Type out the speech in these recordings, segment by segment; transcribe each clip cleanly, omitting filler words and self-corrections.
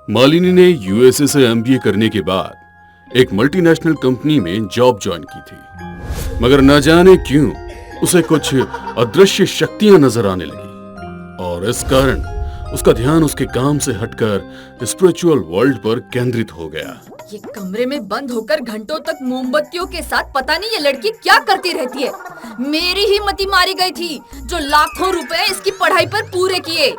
मालिनी ने यूएसए से एमबीए करने के बाद एक मल्टीनेशनल कंपनी में जॉब ज्वाइन की थी, मगर न जाने क्यों उसे कुछ अदृश्य शक्तियां नजर आने लगी और इस कारण उसका ध्यान उसके काम से हटकर स्पिरिचुअल वर्ल्ड पर केंद्रित हो गया। ये कमरे में बंद होकर घंटों तक मोमबत्तियों के साथ पता नहीं ये लड़की क्या करती रहती है। मेरी ही मती मारी गई थी जो लाखों रुपए इसकी पढ़ाई पर पूरे किए।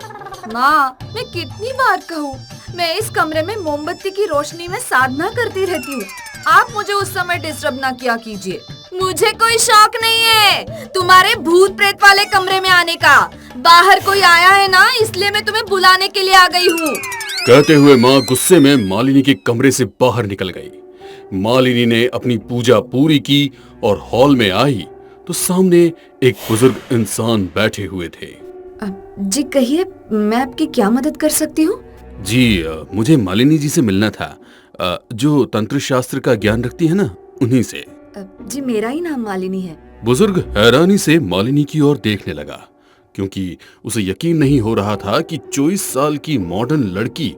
माँ, मैं कितनी बार कहूँ, मैं इस कमरे में मोमबत्ती की रोशनी में साधना करती रहती हूँ। आप मुझे उस समय डिस्टर्ब ना किया कीजिए। मुझे कोई शौक नहीं है तुम्हारे भूत प्रेत वाले कमरे में आने का। बाहर कोई आया है ना, इसलिए मैं तुम्हें बुलाने के लिए आ गई हूँ। कहते हुए माँ गुस्से में मालिनी के कमरे से बाहर निकल गई। मालिनी ने अपनी पूजा पूरी की और हॉल में आई तो सामने एक बुजुर्ग इंसान बैठे हुए थे। जी कहिए, मैं आपकी क्या मदद कर सकती हूँ? जी, मुझे मालिनी जी से मिलना था, जो तंत्र शास्त्र का ज्ञान रखती है ना, उन्हीं से। जी मेरा ही नाम मालिनी है। बुजुर्ग हैरानी से मालिनी की ओर देखने लगा, क्योंकि उसे यकीन नहीं हो रहा था कि 24 साल की मॉडर्न लड़की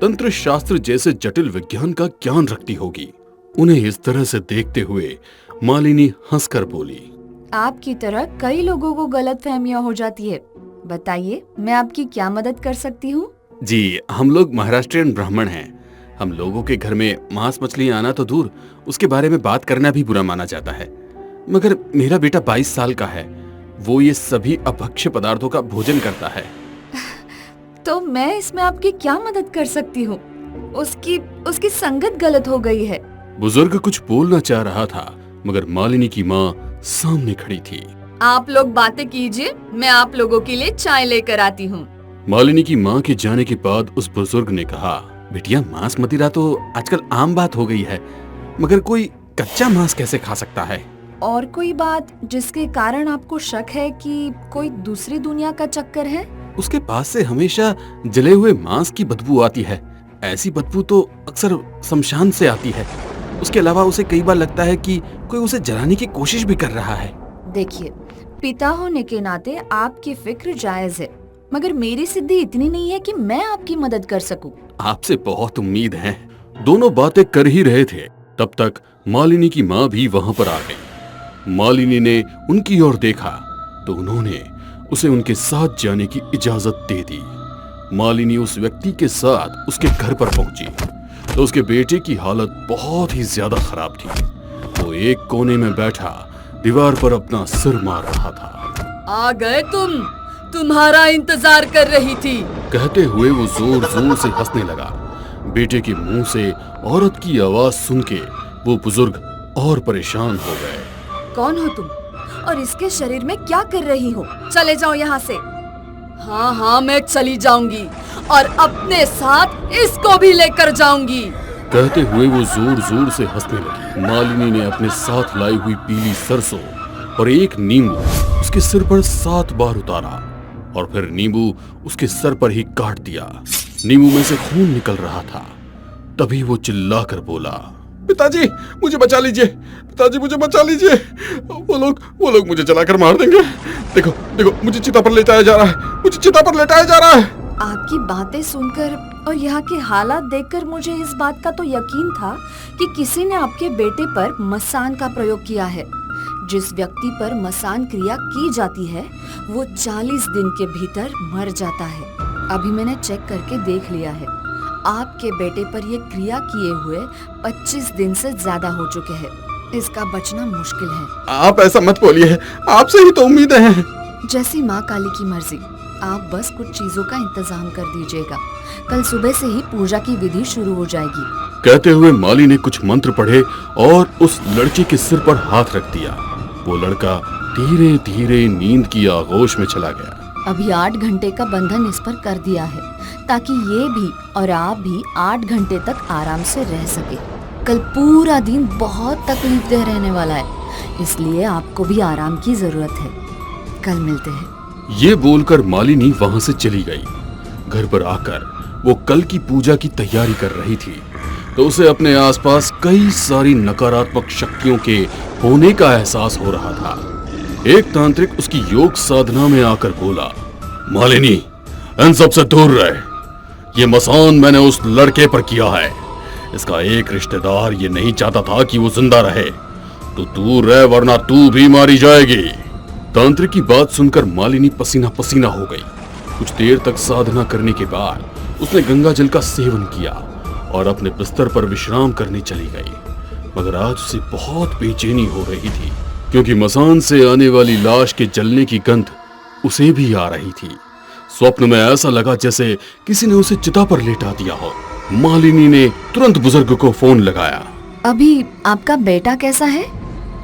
तंत्र शास्त्र जैसे जटिल विज्ञान का ज्ञान रखती होगी। उन्हें इस तरह से देखते हुए मालिनी हंसकर बोली, आपकी तरह कई लोगों को गलतफहमियां हो जाती है। बताइए, मैं आपकी क्या मदद कर सकती हूँ? जी, हम लोग महाराष्ट्रियन ब्राह्मण हैं। हम लोगों के घर में मांस मछली आना तो दूर, उसके बारे में बात करना भी बुरा माना जाता है। मगर मेरा बेटा 22 साल का है, वो ये सभी अभक्ष्य पदार्थों का भोजन करता है। तो मैं इसमें आपकी क्या मदद कर सकती हूँ? उसकी संगत गलत हो गई है। बुजुर्ग कुछ बोलना चाह रहा था, मगर मालिनी की माँ सामने खड़ी थी। आप लोग बातें कीजिए, मैं आप लोगों के लिए चाय लेकर आती हूँ। मालिनी की माँ के जाने के बाद उस बुजुर्ग ने कहा, बिटिया, मांस मदिरा तो आजकल आम बात हो गई है, मगर कोई कच्चा मांस कैसे खा सकता है? और कोई बात जिसके कारण आपको शक है कि कोई दूसरी दुनिया का चक्कर है? उसके पास से हमेशा जले हुए मांस की बदबू आती है। ऐसी बदबू तो अक्सर शमशान से आती है। उसके अलावा उसे कई बार लगता है कि कोई उसे जलाने की कोशिश भी कर रहा है। देखिए, पिता होने के नाते आपकी फिक्र जायज है, मगर मेरी सिद्धि इतनी नहीं है कि मैं आपकी मदद कर सकूं। आपसे बहुत उम्मीद है। दोनों बातें कर ही रहे थे, तब तक मालिनी की माँ भी वहाँ पर आ गई। मालिनी ने उनकी ओर देखा तो उन्होंने उसे उनके साथ जाने की इजाजत दे दी। मालिनी उस व्यक्ति के साथ उसके घर पर पहुंची तो उसके बेटे की हालत बहुत ही ज्यादा खराब थी। वो एक कोने में बैठा दीवार पर अपना सिर मार रहा था। आ गए तुम, तुम्हारा इंतजार कर रही थी। कहते हुए वो जोर जोर से हंसने लगा। बेटे के मुंह से औरत की आवाज सुन के वो बुजुर्ग और परेशान हो गए। कौन हो तुम और इसके शरीर में क्या कर रही हो? चले जाओ यहाँ से। हाँ हाँ, मैं चली जाऊंगी और अपने साथ इसको भी लेकर जाऊंगी। कहते हुए वो जोर जोर से हंसने लगी। मालिनी ने अपने साथ लाई हुई पीली सरसों और एक नींबू उसके सिर पर 7 बार उतारा और फिर नींबू उसके सर पर ही काट दिया। नींबू में से खून निकल रहा था। तभी वो चिल्लाकर बोला, पिताजी, मुझे बचा लीजिए, पिताजी, मुझे बचा लीजिए। वो लोग मुझे जलाकर मार देंगे। देखो देखो, मुझे चिता पर लेटाया जा रहा है, मुझे चिता पर लेटाया जा रहा है। आपकी बातें सुनकर और यहाँ के हालात देखकर मुझे इस बात का तो यकीन था कि किसी ने आपके बेटे पर मसान का प्रयोग किया है। जिस व्यक्ति पर मसान क्रिया की जाती है वो 40 दिन के भीतर मर जाता है। अभी मैंने चेक करके देख लिया है, आपके बेटे पर ये क्रिया किए हुए 25 दिन से ज्यादा हो चुके हैं। इसका बचना मुश्किल है। आप ऐसा मत बोलिए, आपसे ही तो उम्मीदें हैं। जैसी माँ काली की मर्जी, आप बस कुछ चीजों का इंतजाम कर दीजिएगा। कल सुबह से ही पूजा की विधि शुरू हो जाएगी। कहते हुए माली ने कुछ मंत्र पढ़े और उस लड़के के सिर पर हाथ रख दिया। वो लड़का धीरे धीरे नींद की आगोश में चला गया। अभी 8 घंटे का बंधन इस पर कर दिया है ताकि ये भी और आप भी 8 घंटे तक आराम से रह सके। कल पूरा दिन बहुत तकलीफ दे रहने वाला है, इसलिए आपको भी आराम की जरूरत है। कल मिलते हैं। ये बोलकर मालिनी वहाँ से चली गई। घर पर आकर वो कल की पूजा की तैयारी कर रही थी तो उसे अपने आसपास कई सारी नकारात्मक शक्तियों के होने का एहसास हो रहा था। एक तांत्रिक उसकी योग साधना में आकर बोला, मालिनी, इन सबसे दूर रहे। ये मसान मैंने उस लड़के पर किया है। इसका एक रिश्तेदार ये नहीं चाहता था कि वो जिंदा रहे। तो दूर रह वरना तू भी मारी जाएगी। तांत्रिक की बात सुनकर मालिनी पसीना पसीना हो गई। कुछ देर तक साधना करने के बाद उसने गंगा जल का सेवन किया और अपने बिस्तर पर विश्राम करने चली गई। मगर आज उसे बहुत बेचैनी हो रही थी, क्योंकि मसान से आने वाली लाश के जलने की गंध उसे भी आ रही थी। स्वप्न में ऐसा लगा जैसे किसी ने उसे चिता पर लेटा दिया हो। मालिनी ने तुरंत बुजुर्ग को फोन लगाया। अभी आपका बेटा कैसा है?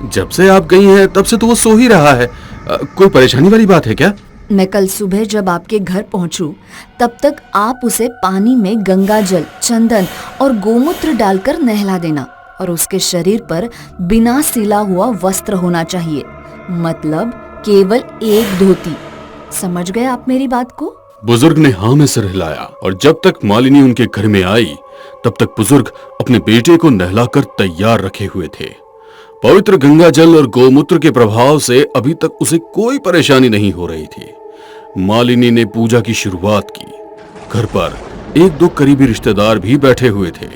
जब से आप गई हैं तब से तो वो सो ही रहा है। कोई परेशानी वाली बात है क्या? मैं कल सुबह जब आपके घर पहुंचूं, तब तक आप उसे पानी में गंगा जल, चंदन और गोमूत्र डालकर नहला देना और उसके शरीर पर बिना सिला हुआ वस्त्र होना चाहिए, मतलब केवल एक धोती। समझ गए आप मेरी बात को? बुजुर्ग ने हाँ में सिर हिलाया और जब तक मालिनी उनके घर में आई तब तक बुजुर्ग अपने बेटे को नहलाकर तैयार रखे हुए थे। पवित्र गंगा जल और गोमूत्र के प्रभाव से अभी तक उसे कोई परेशानी नहीं हो रही थी। मालिनी ने पूजा की शुरुआत की। घर पर एक दो करीबी रिश्तेदार भी बैठे हुए थे।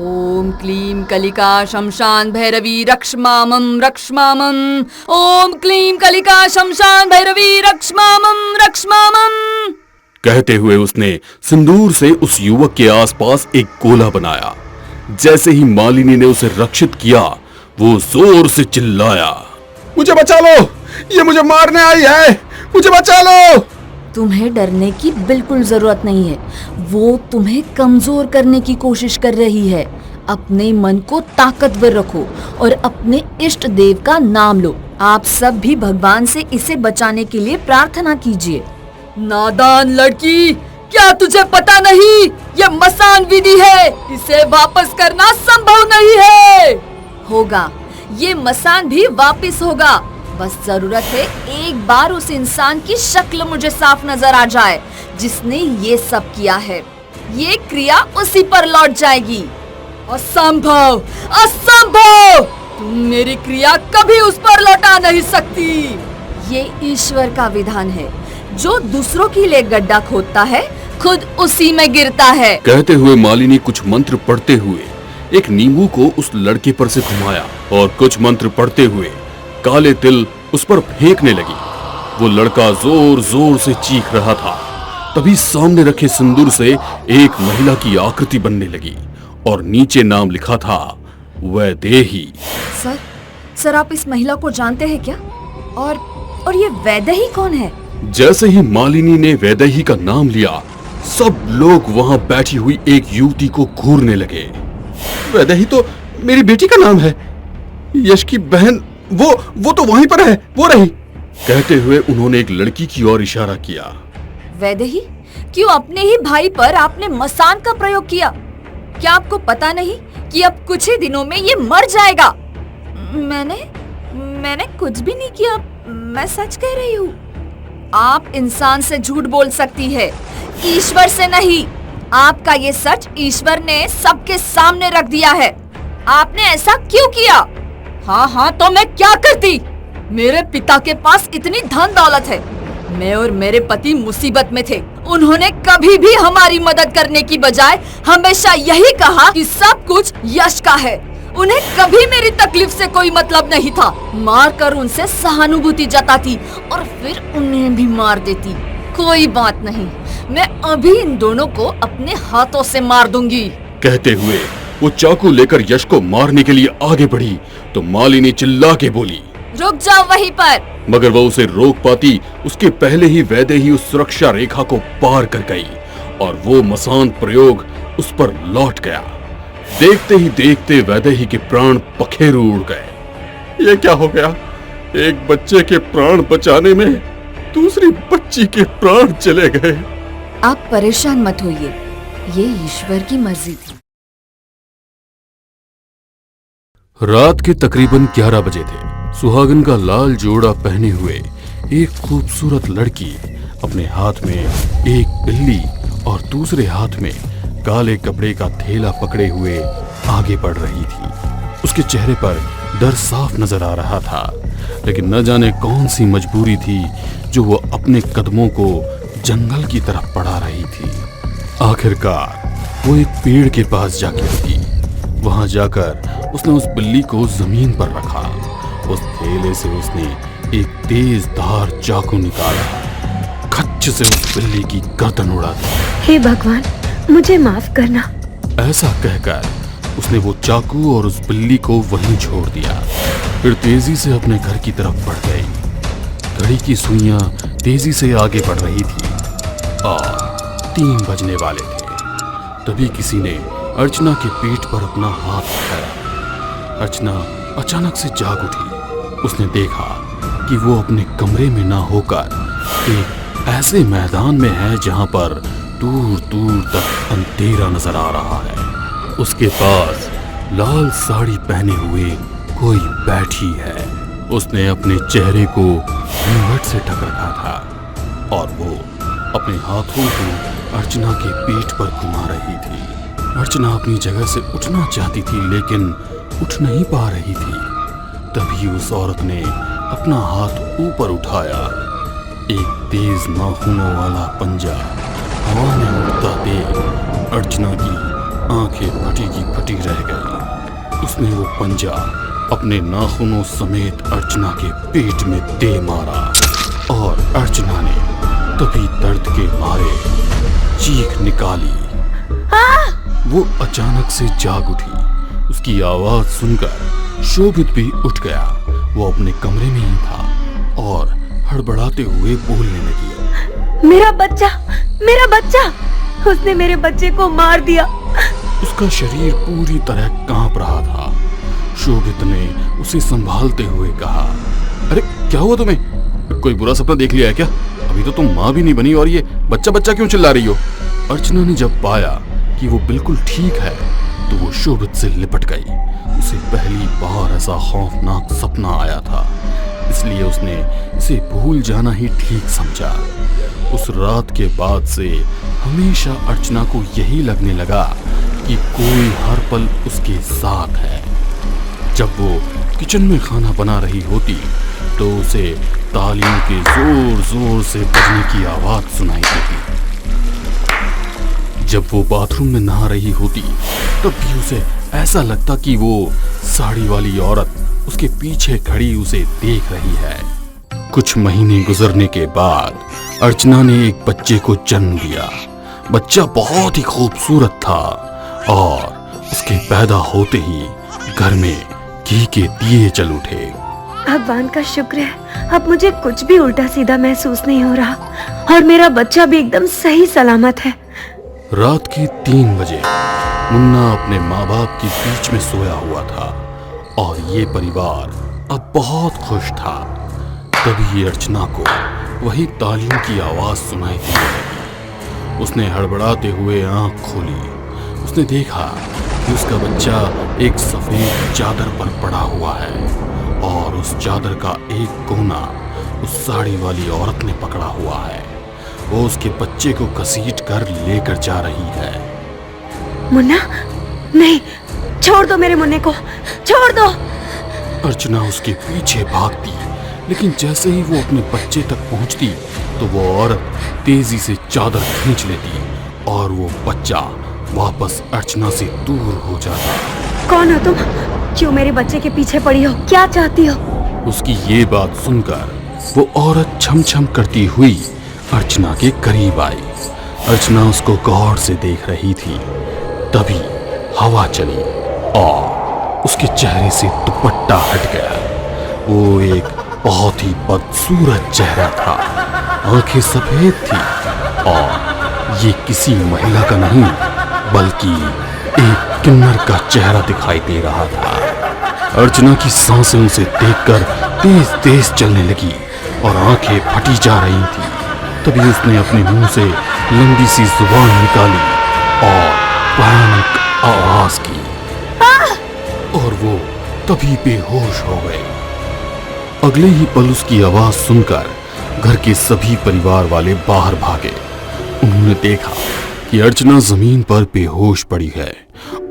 ओम क्लीम कलिका शमशान भैरवी रक्ष मामम रक्ष मामम। ओम क्लीम कलिका शमशान भैरवी रक्ष मामम। कहते हुए उसने सिंदूर से उस युवक के आसपास एक गोला बनाया। जैसे ही मालिनी ने उसे रक्षित किया, वो जोर से चिल्लाया, मुझे बचा लो, ये मुझे मारने आई है, मुझे बचा लो। तुम्हें डरने की बिल्कुल जरूरत नहीं है। वो तुम्हें कमजोर करने की कोशिश कर रही है। अपने मन को ताकतवर रखो और अपने इष्ट देव का नाम लो। आप सब भी भगवान से इसे बचाने के लिए प्रार्थना कीजिए। नादान लड़की, क्या तुझे पता नहीं? ये मसान विधि है, इसे वापस करना संभव नहीं है। होगा, ये मसान भी वापस होगा। बस जरूरत है एक बार उस इंसान की शक्ल मुझे साफ नजर आ जाए जिसने ये सब किया है। ये क्रिया उसी पर लौट जाएगी। असंभव, असंभव! तुम मेरी क्रिया कभी उस पर लौटा नहीं सकती। ये ईश्वर का विधान है। जो दूसरों के लिए गड्ढा खोदता है, खुद उसी में गिरता है। कहते हुए मालिनी कुछ मंत्र पढ़ते हुए एक नींबू को उस लड़के पर से घुमाया और कुछ मंत्र पढ़ते हुए काले तिल उस पर फेंकने लगी। वो लड़का जोर जोर से चीख रहा था। तभी सामने रखे सिंदूर से एक महिला की आकृति बनने लगी और नीचे नाम लिखा था, वैदेही। सर आप इस महिला को जानते हैं क्या? और ये वैदेही कौन है? जैसे ही मालिनी ने वैदेही का नाम लिया, सब लोग वहां बैठी हुई एक युवती को घूरने लगे। वैदेही तो मेरी बेटी का नाम है, यश की बहन। वो तो वहीं पर है, वो रही। कहते हुए उन्होंने एक लड़की की ओर इशारा किया। वैदेही, क्यों अपने ही भाई पर आपने मसान का प्रयोग किया? क्या आपको पता नहीं कि अब कुछ ही दिनों में ये मर जाएगा? मैंने कुछ भी नहीं किया, मैं सच कह रही हूँ। आप इंसान से झूठ बोल सकती है, ईश्वर से नहीं। आपका ये सच ईश्वर ने सबके सामने रख दिया है। आपने ऐसा क्यों किया? हाँ तो मैं क्या करती? मेरे पिता के पास इतनी धन दौलत है। मैं और मेरे पति मुसीबत में थे। उन्होंने कभी भी हमारी मदद करने की बजाय हमेशा यही कहा कि सब कुछ यश का है। उन्हें कभी मेरी तकलीफ से कोई मतलब नहीं था। मार कर उनसे सहानुभूति जताती और फिर उन्हें भी मार देती। कोई बात नहीं, मैं अभी इन दोनों को अपने हाथों से मार दूंगी। कहते हुए वो चाकू लेकर यश को मारने के लिए आगे बढ़ी तो मालिनी चिल्ला के बोली, रुक जाओ वहीं पर। मगर वो उसे रोक पाती उसके पहले ही वैदेही उस सुरक्षा रेखा को पार कर गई और वो मसान प्रयोग उस पर लौट गया। देखते ही देखते वैदेही के प्राण पखेरु उड़ गए। ये क्या हो गया? एक बच्चे के प्राण बचाने में दूसरी बच्ची के प्राण चले गए। आप परेशान मत होइए, ये ईश्वर की मर्जी थी। रात के तकरीबन 11 बजे थे। सुहागन का लाल जोड़ा पहने हुए एक खूबसूरत लड़की अपने हाथ में एक बिल्ली और दूसरे हाथ में काले कपड़े का थैला पकड़े हुए आगे बढ़ रही थी। उसके चेहरे पर डर साफ नजर आ रहा था, लेकिन न जाने कौन सी मजबूरी थी जो वो अपने कदमों को जंगल की तरफ बढ़ा रही थी। आखिरकार वो एक पेड़ के पास जाके रुकी। वहां जाकर उसने उस बिल्ली को जमीन पर रखा। उस थैले से उसने एक तेज धार चाकू निकाला, खच्च से उस बिल्ली की गर्दन उड़ा दी। हे भगवान, मुझे माफ करना। ऐसा कहकर उसने वो चाकू और उस बिल्ली को वहीं छोड़ दिया। फिर तेजी से अपने घर की तरफ बढ़ गई। घड़ी की सुइयां तेजी से आगे बढ़ रही थी और 3 बजने वाले थे। तभी किसी ने अर्चना के पीठ पर अपना हाथ उठाया। अर्चना अचानक से जाग उठी। उसने देखा कि वो अपने कमरे में ना होकर एक ऐसे मैदान में है जहां पर दूर दूर तक अंधेरा नजर आ रहा है। उसके पास लाल साड़ी पहने हुए कोई बैठी है। उसने अपने चेहरे को घूंघट से ढक रखा था और वो अपने हाथों को अर्चना के पीठ पर घुमा रही थी। अर्चना अपनी जगह से उठना चाहती थी लेकिन उठ नहीं पा रही थी। तभी उस औरत ने अपना हाथ ऊपर उठाया। एक तेज नाखूनों वाला पंजा हवा में उड़ता देख अर्चना की आंखें फटी की फटी रह गई। उसने वो पंजा अपने नाखूनों समेत अर्चना के पेट में दे मारा और अर्चना ने तभी दर्द के मारे चीख निकाली। वो अचानक से जाग उठी। उसकी आवाज सुनकर शोभित भी उठ गया। वो अपने कमरे में ही था और हड़बड़ाते हुए बोलने लगी। मेरा बच्चा, मेरा बच्चा, उसने मेरे बच्चे को मार दिया। उसका शरीर पूरी तरह कांप रहा था। शोभित ने उसे संभालते हुए कहा, अरे क्या हुआ तुम्हें? कोई बुरा सपना देख लिया है क्या? अभी तो तुम माँ भी नहीं बनी और ये बच्चा बच्चा क्यों चिल्ला रही हो? अर्चना ने जब पाया कि वो बिल्कुल ठीक है तो वो शोभित से लिपट गई। उसे पहली बार ऐसा खौफनाक सपना आया था, इसलिए उसने इसे भूल जाना ही ठीक समझा। उस रात के बाद से हमेशा अर्चना को यही लगने लगा कि कोई हर पल उसके साथ है। जब वो किचन में खाना बना रही होती तो उसे तालियों के जोर जोर से बजने की आवाज सुनाई देती। जब वो बाथरूम में नहा रही होती तब भी उसे ऐसा लगता कि वो साड़ी वाली औरत उसके पीछे खड़ी उसे देख रही है। कुछ महीने गुजरने के बाद अर्चना ने एक बच्चे को जन्म दिया। बच्चा बहुत ही खूबसूरत था और उसके पैदा होते ही घर में घी के दिए जल उठे। भगवान का शुक्र है, अब मुझे कुछ भी उल्टा सीधा महसूस नहीं हो रहा और मेरा बच्चा भी एकदम सही सलामत है। रात के 3 बजे मुन्ना अपने माँ बाप के बीच में सोया हुआ था और ये परिवार अब बहुत खुश था। तभी अर्चना को वही तालियों की आवाज सुनाई देने लगी। उसने हड़बड़ाते हुए आंख खोली। उसने देखा कि उसका बच्चा एक सफेद चादर पर पड़ा हुआ है और उस चादर का एक कोना उस साड़ी वाली औरत ने पकड़ा हुआ है। वो उसके बच्चे को घसीट कर लेकर जा रही है। मुन्ना, नहीं, छोड़ दो मेरे मुन्ने को, छोड़ दो। अर्चना उसके पीछे भागती, लेकिन जैसे ही वो अपने बच्चे तक पहुंचती तो वो औरत तेजी से चादर खींच लेती और वो बच्चा वापस अर्चना से दूर हो जाता। कौन हो तुम? क्यों मेरे बच्चे के पीछे पड़ी हो? क्या चाहती हो? उसकी ये बात सुनकर वो औरत छम छम करती हुई अर्चना के करीब आई। अर्चना उसको गौर से देख रही थी। तभी हवा चली और उसके चेहरे से दुपट्टा हट गया। वो एक बहुत ही बदसूरत चेहरा था। आंखें सफेद थी और ये किसी महिला का नहीं बल्कि एक किन्नर का चेहरा दिखाई दे रहा था। अर्चना की सांसें उसे देखकर तेज तेज चलने लगी और आंखें फटी जा रही थी। तभी उसने अपने मुंह से लंबी सी जुबान निकाली और भयानक आवाज की और वो तभी बेहोश हो गए। अगले ही पल उसकी आवाज सुनकर घर के सभी परिवार वाले बाहर भागे। उन्होंने देखा कि अर्चना जमीन पर बेहोश पड़ी है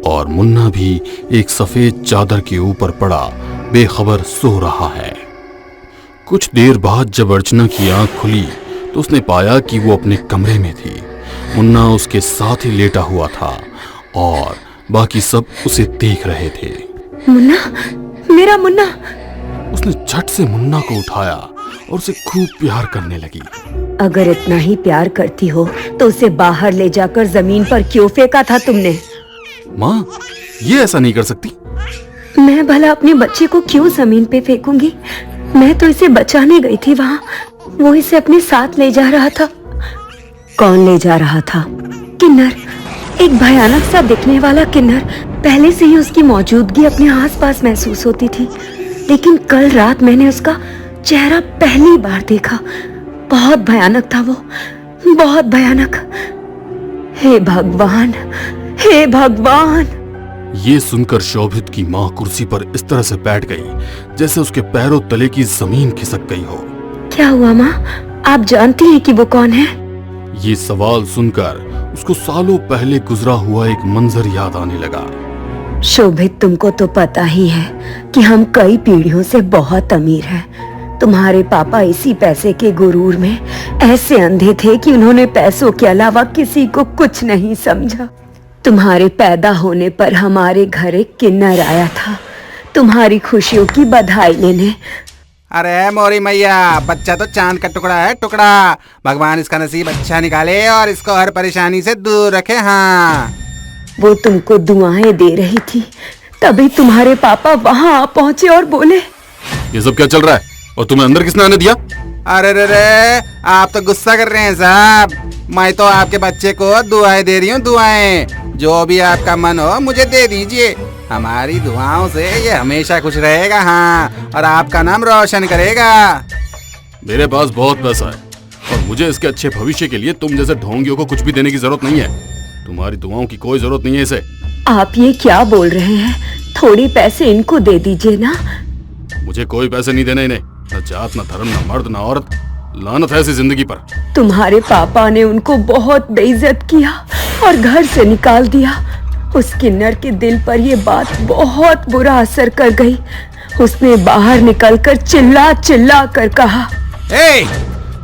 और मुन्ना भी एक सफेद चादर के ऊपर पड़ा बेखबर सो रहा है। कुछ देर बाद जब अर्चना की आंख खुली तो उसने पाया कि वो अपने कमरे में थी, मुन्ना उसके साथ ही लेटा हुआ था और बाकी सब उसे देख रहे थे। मुन्ना, मेरा मुन्ना। उसने झट से मुन्ना को उठाया और उसे खूब प्यार करने लगी। अगर इतना ही प्यार करती हो तो उसे बाहर ले जाकर जमीन पर क्यों फेंका था तुमने? माँ, ये ऐसा नहीं कर सकती। मैं भला अपने बच्चे को क्यों जमीन पे फेंकूंगी? मैं तो इसे बचाने गई थी वहाँ। वो इसे अपने साथ ले जा रहा था। कौन ले जा रहा था? किन्नर, एक भयानक सा दिखने वाला किन्नर। पहले से ही उसकी मौजूदगी अपने आसपास महसूस होती थी, लेकिन कल रात मैंने उसका चेहरा पहली बार देखा। बहुत भयानक था वो, बहुत भयानक। हे भगवान, हे भगवान! ये सुनकर शोभित की माँ कुर्सी पर इस तरह से बैठ गई जैसे उसके पैरों तले की जमीन खिसक गई हो। क्या हुआ माँ? आप जानती हैं कि वो कौन है? ये सवाल सुनकर उसको सालों पहले गुजरा हुआ एक मंजर याद आने लगा। शोभित, तुमको तो पता ही है कि हम कई पीढ़ियों से बहुत अमीर हैं। तुम्हारे पापा इसी पैसे के गुरूर में ऐसे अंधे थे कि उन्होंने पैसों के अलावा किसी को कुछ नहीं समझा। तुम्हारे पैदा होने पर हमारे घर एक किन्नर आया था तुम्हारी खुशियों की बधाई लेने। अरे मोरी मैया, बच्चा तो चांद का टुकड़ा है, टुकड़ा। भगवान इसका नसीब अच्छा निकाले और इसको हर परेशानी से दूर रखे। हाँ, वो तुमको दुआएं दे रही थी, तभी तुम्हारे पापा वहाँ आ पहुँचे और बोले। ये सब क्या चल रहा है और तुम्हें अंदर किसने आने दिया? अरे रे रे, आप तो गुस्सा कर रहे हैं साहब। मैं तो आपके बच्चे को दुआएं दे रही हूँ, दुआएं। जो भी आपका मन हो मुझे दे दीजिए। हमारी दुआओं से ये हमेशा खुश रहेगा। हाँ, और आपका नाम रोशन करेगा। मेरे पास बहुत पैसा है और मुझे इसके अच्छे भविष्य के लिए तुम जैसे ढोंगियों को कुछ भी देने की जरूरत नहीं है। तुम्हारी दुआओं की कोई जरूरत नहीं है इसे। आप ये क्या बोल रहे हैं? थोड़ी पैसे इनको दे दीजिए ना। मुझे कोई पैसे नहीं देने इन्हें। न जात, न धर्म, न मर्द, न औरत। लानत है ऐसी जिंदगी पर। तुम्हारे पापा ने उनको बहुत बेइज्जत किया और घर से निकाल दिया। उस किन्नर के दिल पर ये बात बहुत बुरा असर कर गई। उसने बाहर निकलकर चिल्ला चिल्ला कर कहा, ए,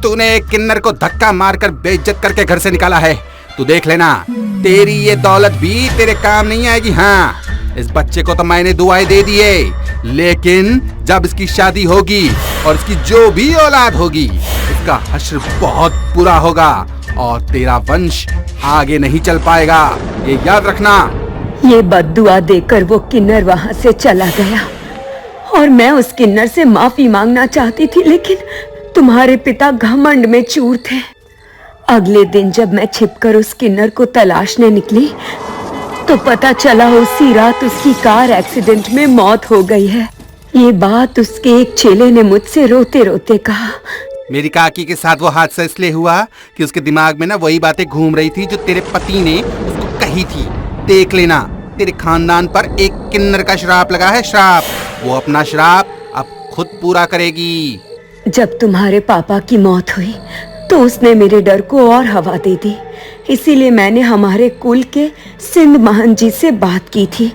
तूने एक किन्नर को धक्का मारकर बेइज्जत करके घर से निकाला है। तू देख लेना, तेरी ये दौलत भी तेरे काम नहीं आएगी। हाँ, इस बच्चे को तो मैंने दुआएं दे दिए, लेकिन जब इसकी शादी होगी और इसकी जो भी औलाद होगी, इसका हश्र बहुत बुरा होगा और तेरा वंश आगे नहीं चल पाएगा। ये याद रखना। ये बद्दुआ देकर वो किन्नर वहाँ से चला गया और मैं उस किन्नर से माफी मांगना चाहती थी, लेकिन तुम्हारे पिता घमंड में चूर थे। अगले दिन जब मैं छिपकर उस किन्नर को तलाशने निकली तो पता चला उसी रात उसकी कार एक्सीडेंट में मौत हो गई है। ये बात उसके एक चेले ने मुझसे रोते रोते कहा। मेरी काकी के साथ वो हादसा इसलिए हुआ कि उसके दिमाग में ना वही बातें घूम रही थी जो तेरे पति ने उसको कही थी। देख लेना, तेरे खानदान पर एक किन्नर का श्राप लगा है, श्राप। वो अपना श्राप अब खुद पूरा करेगी। जब तुम्हारे पापा की मौत हुई तो उसने मेरे डर को और हवा दे दी। इसीलिए मैंने हमारे कुल के सिंध महंत जी से बात की थी।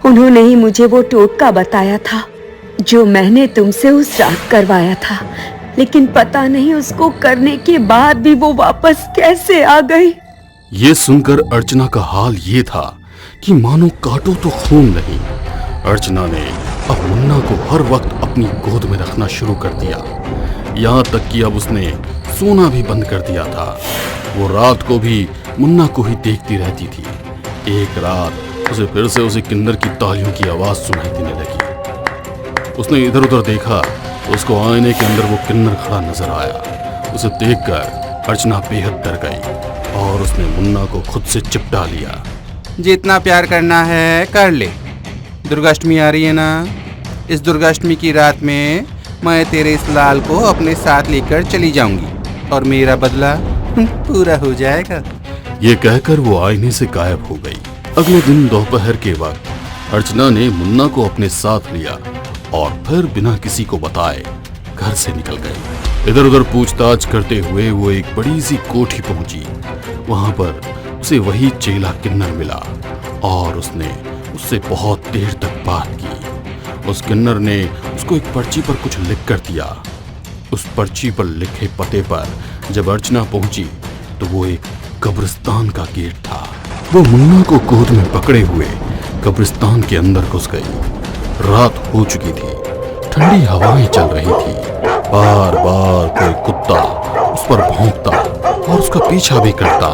उन्होंने ही मुझे वो टोटका बताया था जो मैंने तुमसे उस रात करवाया था, लेकिन पता नहीं उसको करने के बाद भी वो वापस कैसे आ गई। ये सुनकर अर्चना का हाल ये था कि मानो काटो तो खून नहीं। अर्चना ने अब मुन्ना को हर वक्त अपनी गोद में रखना शुरू कर दिया, यहाँ तक कि अब उसने सोना भी बंद कर दिया था। वो रात को भी मुन्ना को ही देखती रहती थी। एक रात उसे फिर से उसी किन्नर की तालियों की आवाज सुनाई देने लगी। उसने इधर उधर देखा तो उसको आईने के अंदर वो किन्नर खड़ा नजर आया। उसे देखकर अर्चना बेहद डर गई और उसने मुन्ना को खुद से चिपटा लिया। जितना प्यार करना है कर ले। दुर्गाष्टमी आ रही है ना, इस दुर्गाष्टमी की रात में मैं तेरे इस लाल को अपने साथ लेकर चली जाऊंगी और मेरा बदला पूरा हो जाएगा। ये कहकर वो आईने से गायब हो गई। अगले दिन दोपहर के वक्त अर्चना ने मुन्ना को अपने साथ लिया और फिर बिना किसी को बताए घर से निकल गई। इधर उधर पूछताछ करते हुए वो एक बड़ी सी कोठी पहुंची। वहां पर उसे वही चेला किन्नर मिला और उसने उससे बहुत देर तक बात की। उस किन्नर ने उसको एक पर्ची पर कुछ लिख कर दिया। उस पर्ची पर लिखे पते पर जब अर्चना पहुंची तो वो एक कब्रिस्तान का गेट था। वो मुन्ना को गोद में पकड़े हुए कब्रिस्तान के अंदर घुस गई। रात हो चुकी थी, ठंडी हवाएं चल रही थी। बार बार कोई कुत्ता उस पर भौंकता और उसका पीछा भी करता,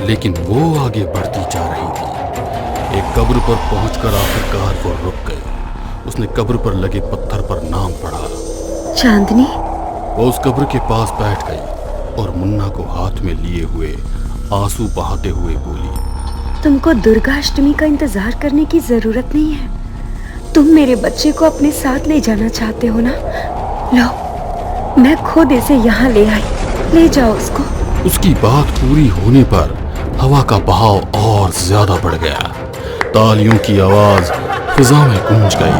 लेकिन वो आगे बढ़ती जा रही थी। एक कब्र पर पहुंचकर आखिरकार वो रुक गई। उसने कब्र पर लगे पत्थर पर नाम पढ़ा। चांदनी। वो उस कब्र के पास बैठ गई और मुन्ना को हाथ में लिए हुए आंसू बहाते हुए बोली, तुमको दुर्गाष्टमी का इंतजार करने की जरूरत नहीं है। तुम मेरे बच्चे को अपने साथ ले जाना चाहते हो ना? लो, मैं खुद इसे यहाँ ले आई। ले जाओ उसको। उसकी बात पूरी होने पर हवा का बहाव और ज्यादा बढ़ गया। तालियों की आवाज फिजा में गूंज गई।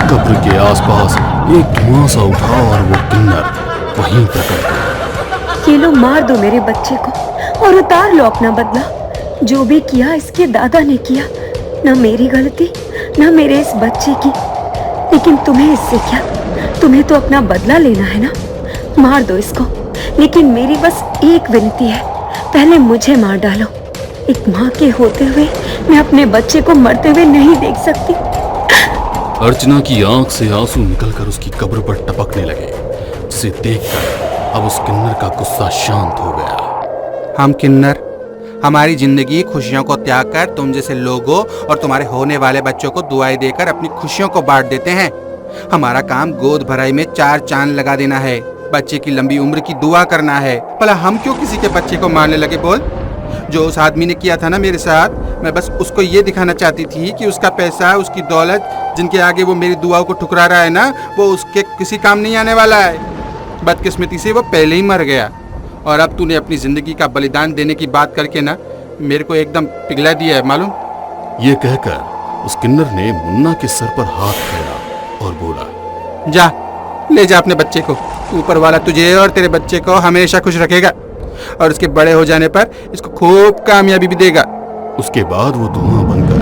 कब्र के आसपास एक धुआं सा उठा और वो किन्नर वहीं प्रकट हुआ। ये लो, मार दो मेरे बच्चे को और उतार लो अपना बदला। जो भी किया इसके दादा ने किया, ना मेरी गलती ना मेरे इस बच्चे की। लेकिन तुम्हें इससे क्या? तुम्हें तो अपना बदला लेना है ना। मार दो इसको, लेकिन मेरी बस एक विनती है, पहले मुझे मार डालो। एक माँ के होते हुए मैं अपने बच्चे को मरते हुए नहीं देख सकती। अर्चना की आंख से आंसू निकलकर उसकी कब्र पर टपकने लगे, जिसे देखकर अब उस किन्नर का गुस्सा शांत हो गया। हम किन्नर हमारी जिंदगी खुशियों को त्याग कर तुम जैसे लोगों और तुम्हारे होने वाले बच्चों को दुआएं देकर अपनी खुशियों को बांट देते हैं। हमारा काम गोद भराई में 4 चांद लगा देना है, बच्चे की लंबी उम्र की दुआ करना है। भला हम क्यों किसी के बच्चे को मारने लगे? बोल। जो उस आदमी ने किया था ना मेरे साथ, मैं बस उसको ये दिखाना चाहती थी कि उसका पैसा, उसकी दौलत, जिनके आगे वो मेरी दुआओं को ठुकरा रहा है ना, वो उसके किसी काम नहीं आने वाला है। बदकिस्मती से वो पहले ही मर गया और अब तूने अपनी जिंदगी का बलिदान देने की बात करके ना मेरे को एकदम पिघला दिया है, मालूम? ये कहकर उस किन्नर ने मुन्ना के सर पर हाथ फेरा और बोला, जा ले जा अपने बच्चे को। ऊपर वाला तुझे और तेरे बच्चे को हमेशा खुश रखेगा और उसके बड़े हो जाने पर इसको खूब कामयाबी भी देगा। उसके बाद वो धुआं बनकर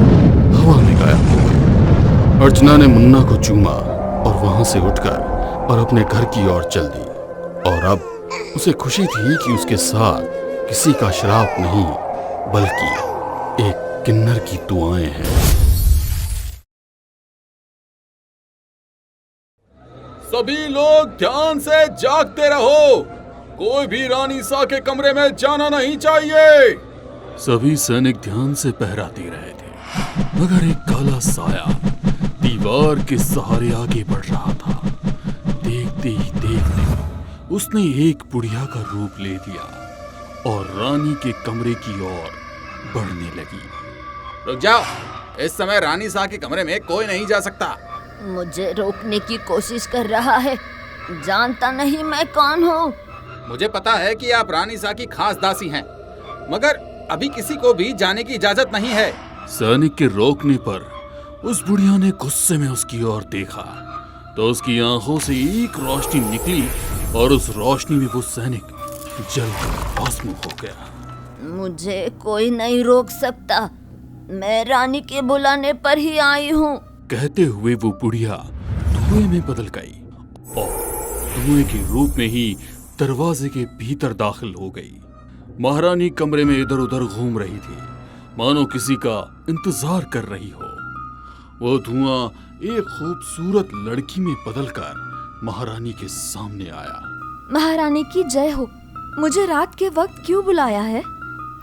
हवा में गायब हो गई। अर्चना ने मुन्ना को चूमा और वहां से उठकर और अपने घर की ओर चल दी। और अब उसे खुशी थी कि उसके साथ किसी का श्राप नहीं, बल्कि एक किन्नर की दुआएं हैं। सभी लोग ध्यान से जागते रहो। कोई भी रानी सा के कमरे में जाना नहीं चाहिए। सभी सैनिक ध्यान से पहरा दे रहे थे, मगर एक काला साया दीवार के सहारे आगे बढ़ रहा था। देखते ही देखते उसने एक बुढ़िया का रूप ले लिया और रानी के कमरे की ओर बढ़ने लगी। रुक जाओ, इस समय रानी सा के कमरे में कोई नहीं जा सकता। मुझे रोकने की कोशिश कर रहा है। जानता नहीं मैं कौन हूँ। मुझे पता है कि आप रानी सा की खास दासी हैं, मगर अभी किसी को भी जाने की इजाजत नहीं है। सैनिक के रोकने पर उस बुढ़िया ने गुस्से में उसकी ओर देखा तो उसकी आंखों से एक रोशनी निकली और उस रोशनी में वो सैनिक जलकर भस्म हो गया। मुझे कोई नहीं रोक सकता। मैं रानी के बुलाने पर ही आई हूँ। कहते हुए वो बुढ़िया धुएं में बदल गई और धुएं के रूप में ही दरवाजे के भीतर दाखिल हो गई। महारानी कमरे में इधर उधर घूम रही थी, मानो किसी का इंतजार कर रही हो। वो धुआं एक खूबसूरत लड़की में बदलकर महारानी के सामने आया। महारानी की जय हो। मुझे रात के वक्त क्यों बुलाया है?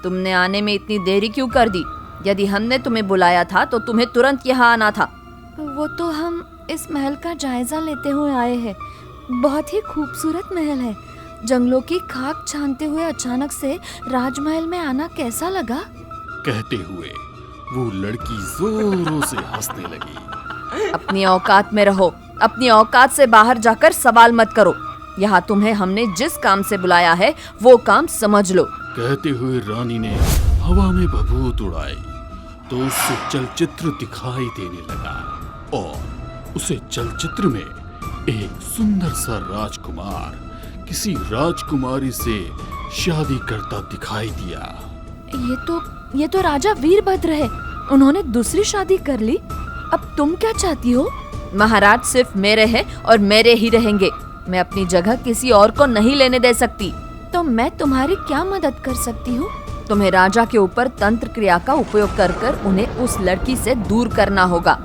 तुमने आने में इतनी देरी क्यों कर दी? यदि हमने तुम्हें बुलाया था तो तुम्हें तुरंत यहाँ आना था। वो तो हम इस महल का जायजा लेते हुए आए हैं। बहुत ही खूबसूरत महल है। जंगलों की खाक छानते हुए अचानक से राजमहल में आना कैसा लगा? कहते हुए वो लड़की जोरों से हंसने लगी। अपनी औकात में रहो। अपनी औकात से बाहर जाकर सवाल मत करो। यहाँ तुम्हें हमने जिस काम से बुलाया है वो काम समझ लो। कहते हुए रानी ने हवा में भभूत उड़ाई तो उससे चलचित्र दिखाई देने लगा और उसे चलचित्र में एक सुंदर सा राजकुमार किसी राजकुमारी से शादी करता दिखाई दिया। ये तो राजा वीरभद्र है। उन्होंने दूसरी शादी कर ली। अब तुम क्या चाहती हो? महाराज सिर्फ मेरे हैं और मेरे ही रहेंगे। मैं अपनी जगह किसी और को नहीं लेने दे सकती। तो मैं तुम्हारी क्या मदद कर सकती हूँ? तुम्हें राजा के ऊपर तंत्र क्रिया का उपयोग कर कर उन्हें उस लड़की से दूर करना होगा।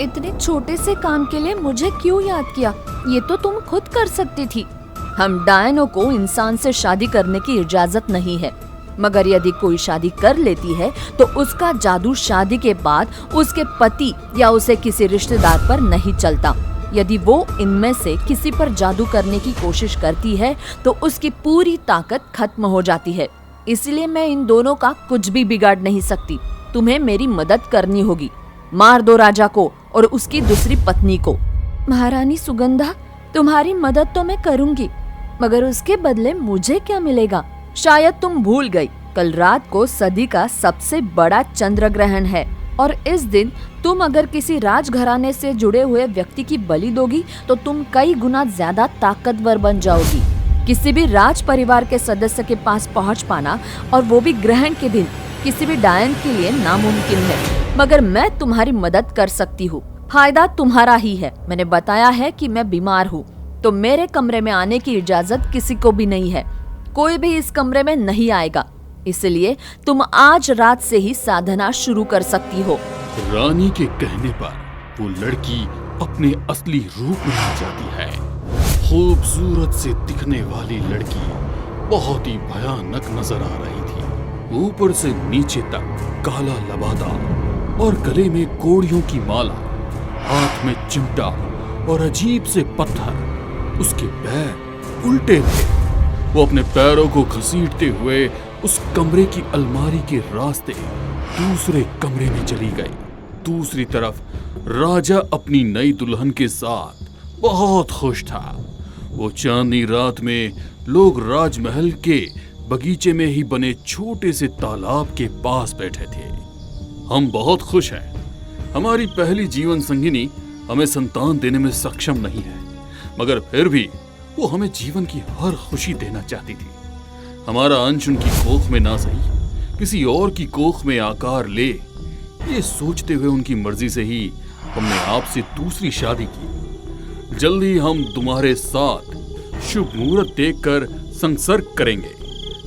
इतने छोटे से काम के लिए मुझे क्यों याद किया? ये तो तुम खुद कर सकती थी। हम डायनो को इंसान से शादी करने की इजाजत नहीं है, मगर यदि कोई शादी कर लेती है तो उसका जादू शादी के बाद उसके पति या उसे किसी रिश्तेदार पर नहीं चलता। यदि वो इनमें से किसी पर जादू करने की कोशिश करती है तो उसकी पूरी ताकत खत्म हो जाती है। इसलिए मैं इन दोनों का कुछ भी बिगाड़ नहीं सकती। तुम्हें मेरी मदद करनी होगी। मार दो राजा को और उसकी दूसरी पत्नी को। महारानी सुगंधा, तुम्हारी मदद तो मैं करूंगी, मगर उसके बदले मुझे क्या मिलेगा? शायद तुम भूल गई, कल रात को सदी का सबसे बड़ा चंद्र ग्रहण है और इस दिन तुम अगर किसी राजघराने से जुड़े हुए व्यक्ति की बलि दोगी तो तुम कई गुना ज्यादा ताकतवर बन जाओगी। किसी भी राज परिवार के सदस्य के पास पहुंच पाना, और वो भी ग्रहण के दिन, किसी भी डायन के लिए नामुमकिन है। मगर मैं तुम्हारी मदद कर सकती हूँ। फायदा तुम्हारा ही है। मैंने बताया है कि मैं बीमार हूँ, तो मेरे कमरे में आने की इजाजत किसी को भी नहीं है। कोई भी इस कमरे में नहीं आएगा, इसलिए तुम आज रात से ही साधना शुरू कर सकती हो। रानी के कहने पर वो लड़की अपने असली रूप में आ जाती है। खूबसूरत से दिखने वाली लड़की बहुत ही भयानक नजर आ रही थी। ऊपर से नीचे तक काला लबादा और गले में कोड़ियों की माला, हाथ में चिमटा और अजीब से पत्थर। उसके पैर उल्टे थे। वो अपने पैरों को घसीटते हुए उस कमरे की अलमारी के रास्ते दूसरे कमरे में चली गई। दूसरी तरफ राजा अपनी नई दुल्हन के साथ बहुत खुश था। वो चांदनी रात में लोग राजमहल के बगीचे में ही बने छोटे से तालाब के पास बैठे थे। हम बहुत खुश हैं। हमारी पहली जीवन संगिनी हमें संतान देने में सक्षम नहीं है, मगर फिर भी वो हमें जीवन की हर खुशी देना चाहती थी। हमारा अंश उनकी कोख में ना सही, किसी और की कोख में आकार ले, ये सोचते हुए उनकी मर्जी से ही हमने आपसे दूसरी शादी की। जल्दी हम तुम्हारे साथ शुभ मुहूर्त देखकर संसर्ग करेंगे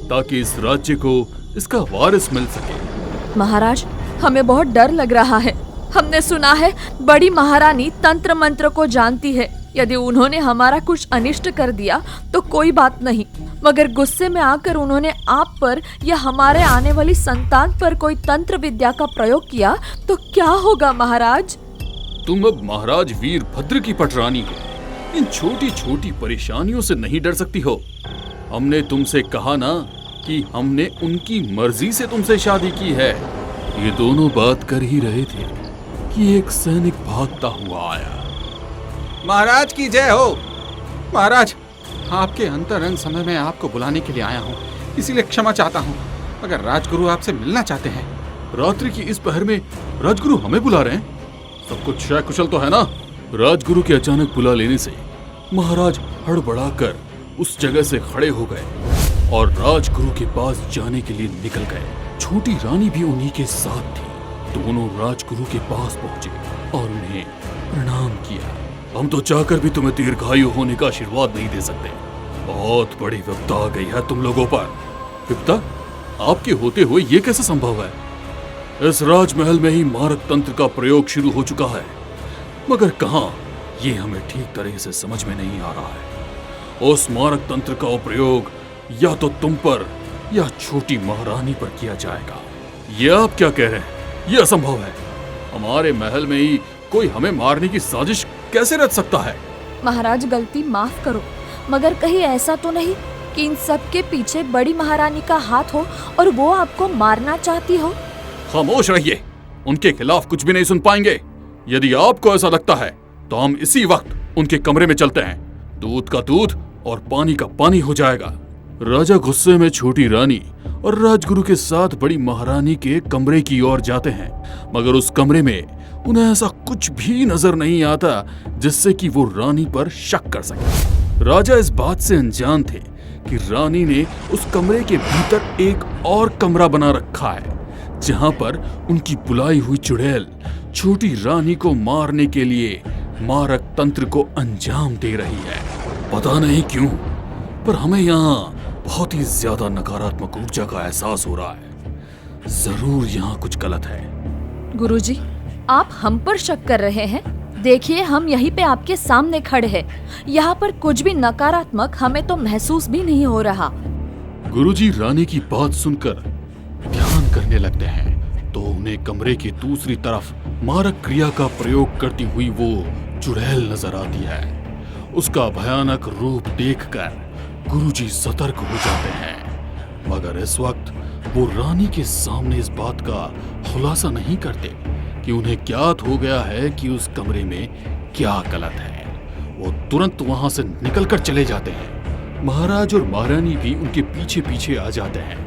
ताकि इस राज्य को इसका वारिस मिल सके। महाराज, हमें बहुत डर लग रहा है। हमने सुना है बड़ी महारानी तंत्र मंत्र को जानती है। यदि उन्होंने हमारा कुछ अनिष्ट कर दिया तो कोई बात नहीं, मगर गुस्से में आकर उन्होंने आप पर या हमारे आने वाली संतान पर कोई तंत्र विद्या का प्रयोग किया तो क्या होगा महाराज? तुम अब महाराज वीरभद्र की पटरानी हो। इन छोटी छोटी परेशानियों से नहीं डर सकती हो। हमने तुमसे कहा ना कि हमने उनकी मर्जी से तुमसे शादी की है। ये दोनों बात कर ही रहे थे कि एक सैनिक भागता हुआ आया। महाराज की जय हो। महाराज, आपके अंतरंग समय में आपको बुलाने के लिए आया हूँ, इसीलिए क्षमा चाहता हूँ। अगर राजगुरु आपसे मिलना चाहते हैं। रात्रि की इस पहर में राजगुरु हमें बुला रहे हैं? सब कुछ शय कुशल तो है ना? राजगुरु के अचानक बुला लेने से महाराज हड़बड़ाकर उस जगह से खड़े हो गए और राजगुरु के पास जाने के लिए निकल गए। छोटी रानी भी उन्हीं के साथ थी। दोनों राजगुरु के पास पहुंचे और उन्हें प्रणाम किया। हम तो चाहकर भी तुम्हें दीर्घायु होने का आशीर्वाद नहीं दे सकते। बहुत बड़ी विपदा आ गई है तुम लोगों पर। विपदा? आपके होते हुए ये कैसे संभव है? इस राजमहल में ही मारक तंत्र का प्रयोग शुरू हो चुका है, मगर कहां, ये हमें ठीक तरह से समझ में नहीं आ रहा है। उस मारक तंत्र का प्रयोग या तो तुम पर या छोटी महारानी पर किया जाएगा। ये आप क्या कह रहे हैं? ये असंभव है। हमारे महल में ही कोई हमें मारने की साजिश कैसे रच सकता है? महाराज, गलती माफ करो, मगर कहीं ऐसा तो नहीं कि इन सब के पीछे बड़ी महारानी का हाथ हो और वो आपको मारना चाहती हो? खामोश रहिए। उनके खिलाफ कुछ भी नहीं सुन पाएंगे। यदि आपको ऐसा लगता है तो हम इसी वक्त उनके कमरे में चलते हैं। दूध का दूध और पानी का पानी हो जाएगा। राजा गुस्से में छोटी रानी और राजगुरु के साथ बड़ी महारानी के कमरे की ओर जाते हैं, मगर उस कमरे में उन्हें ऐसा कुछ भी नजर नहीं आता जिससे कि वो रानी पर शक कर सके। राजा इस बात से अनजान थे कि रानी ने उस कमरे के भीतर एक और कमरा बना रखा है, जहां पर उनकी बुलाई हुई चुड़ैल छोटी रानी को मारने के लिए मारक तंत्र को अंजाम दे रही है। पता नहीं क्यों, पर हमें यहाँ बहुत ही ज्यादा नकारात्मक ऊर्जा का एहसास हो रहा है। जरूर यहाँ कुछ गलत है। गुरुजी, आप हम पर शक कर रहे हैं? देखिए, हम यहीं पे आपके सामने खड़े हैं। यहाँ पर कुछ भी नकारात्मक हमें तो महसूस भी नहीं हो रहा। गुरुजी रानी की बात सुनकर ध्यान करने लगते हैं तो उन्हें कमरे की दूसरी तरफ मारक क्रिया का प्रयोग करती हुई वो चुड़ैल नजर आती है। उसका भयानक रूप देखकर गुरुजी सतर्क हो जाते हैं, मगर इस वक्त वो रानी के सामने इस बात का खुलासा नहीं करते कि उन्हें ज्ञात हो गया है कि उस कमरे में क्या गलत है। वो तुरंत वहां से निकलकर चले जाते हैं। महाराज और महारानी भी उनके पीछे पीछे आ जाते हैं।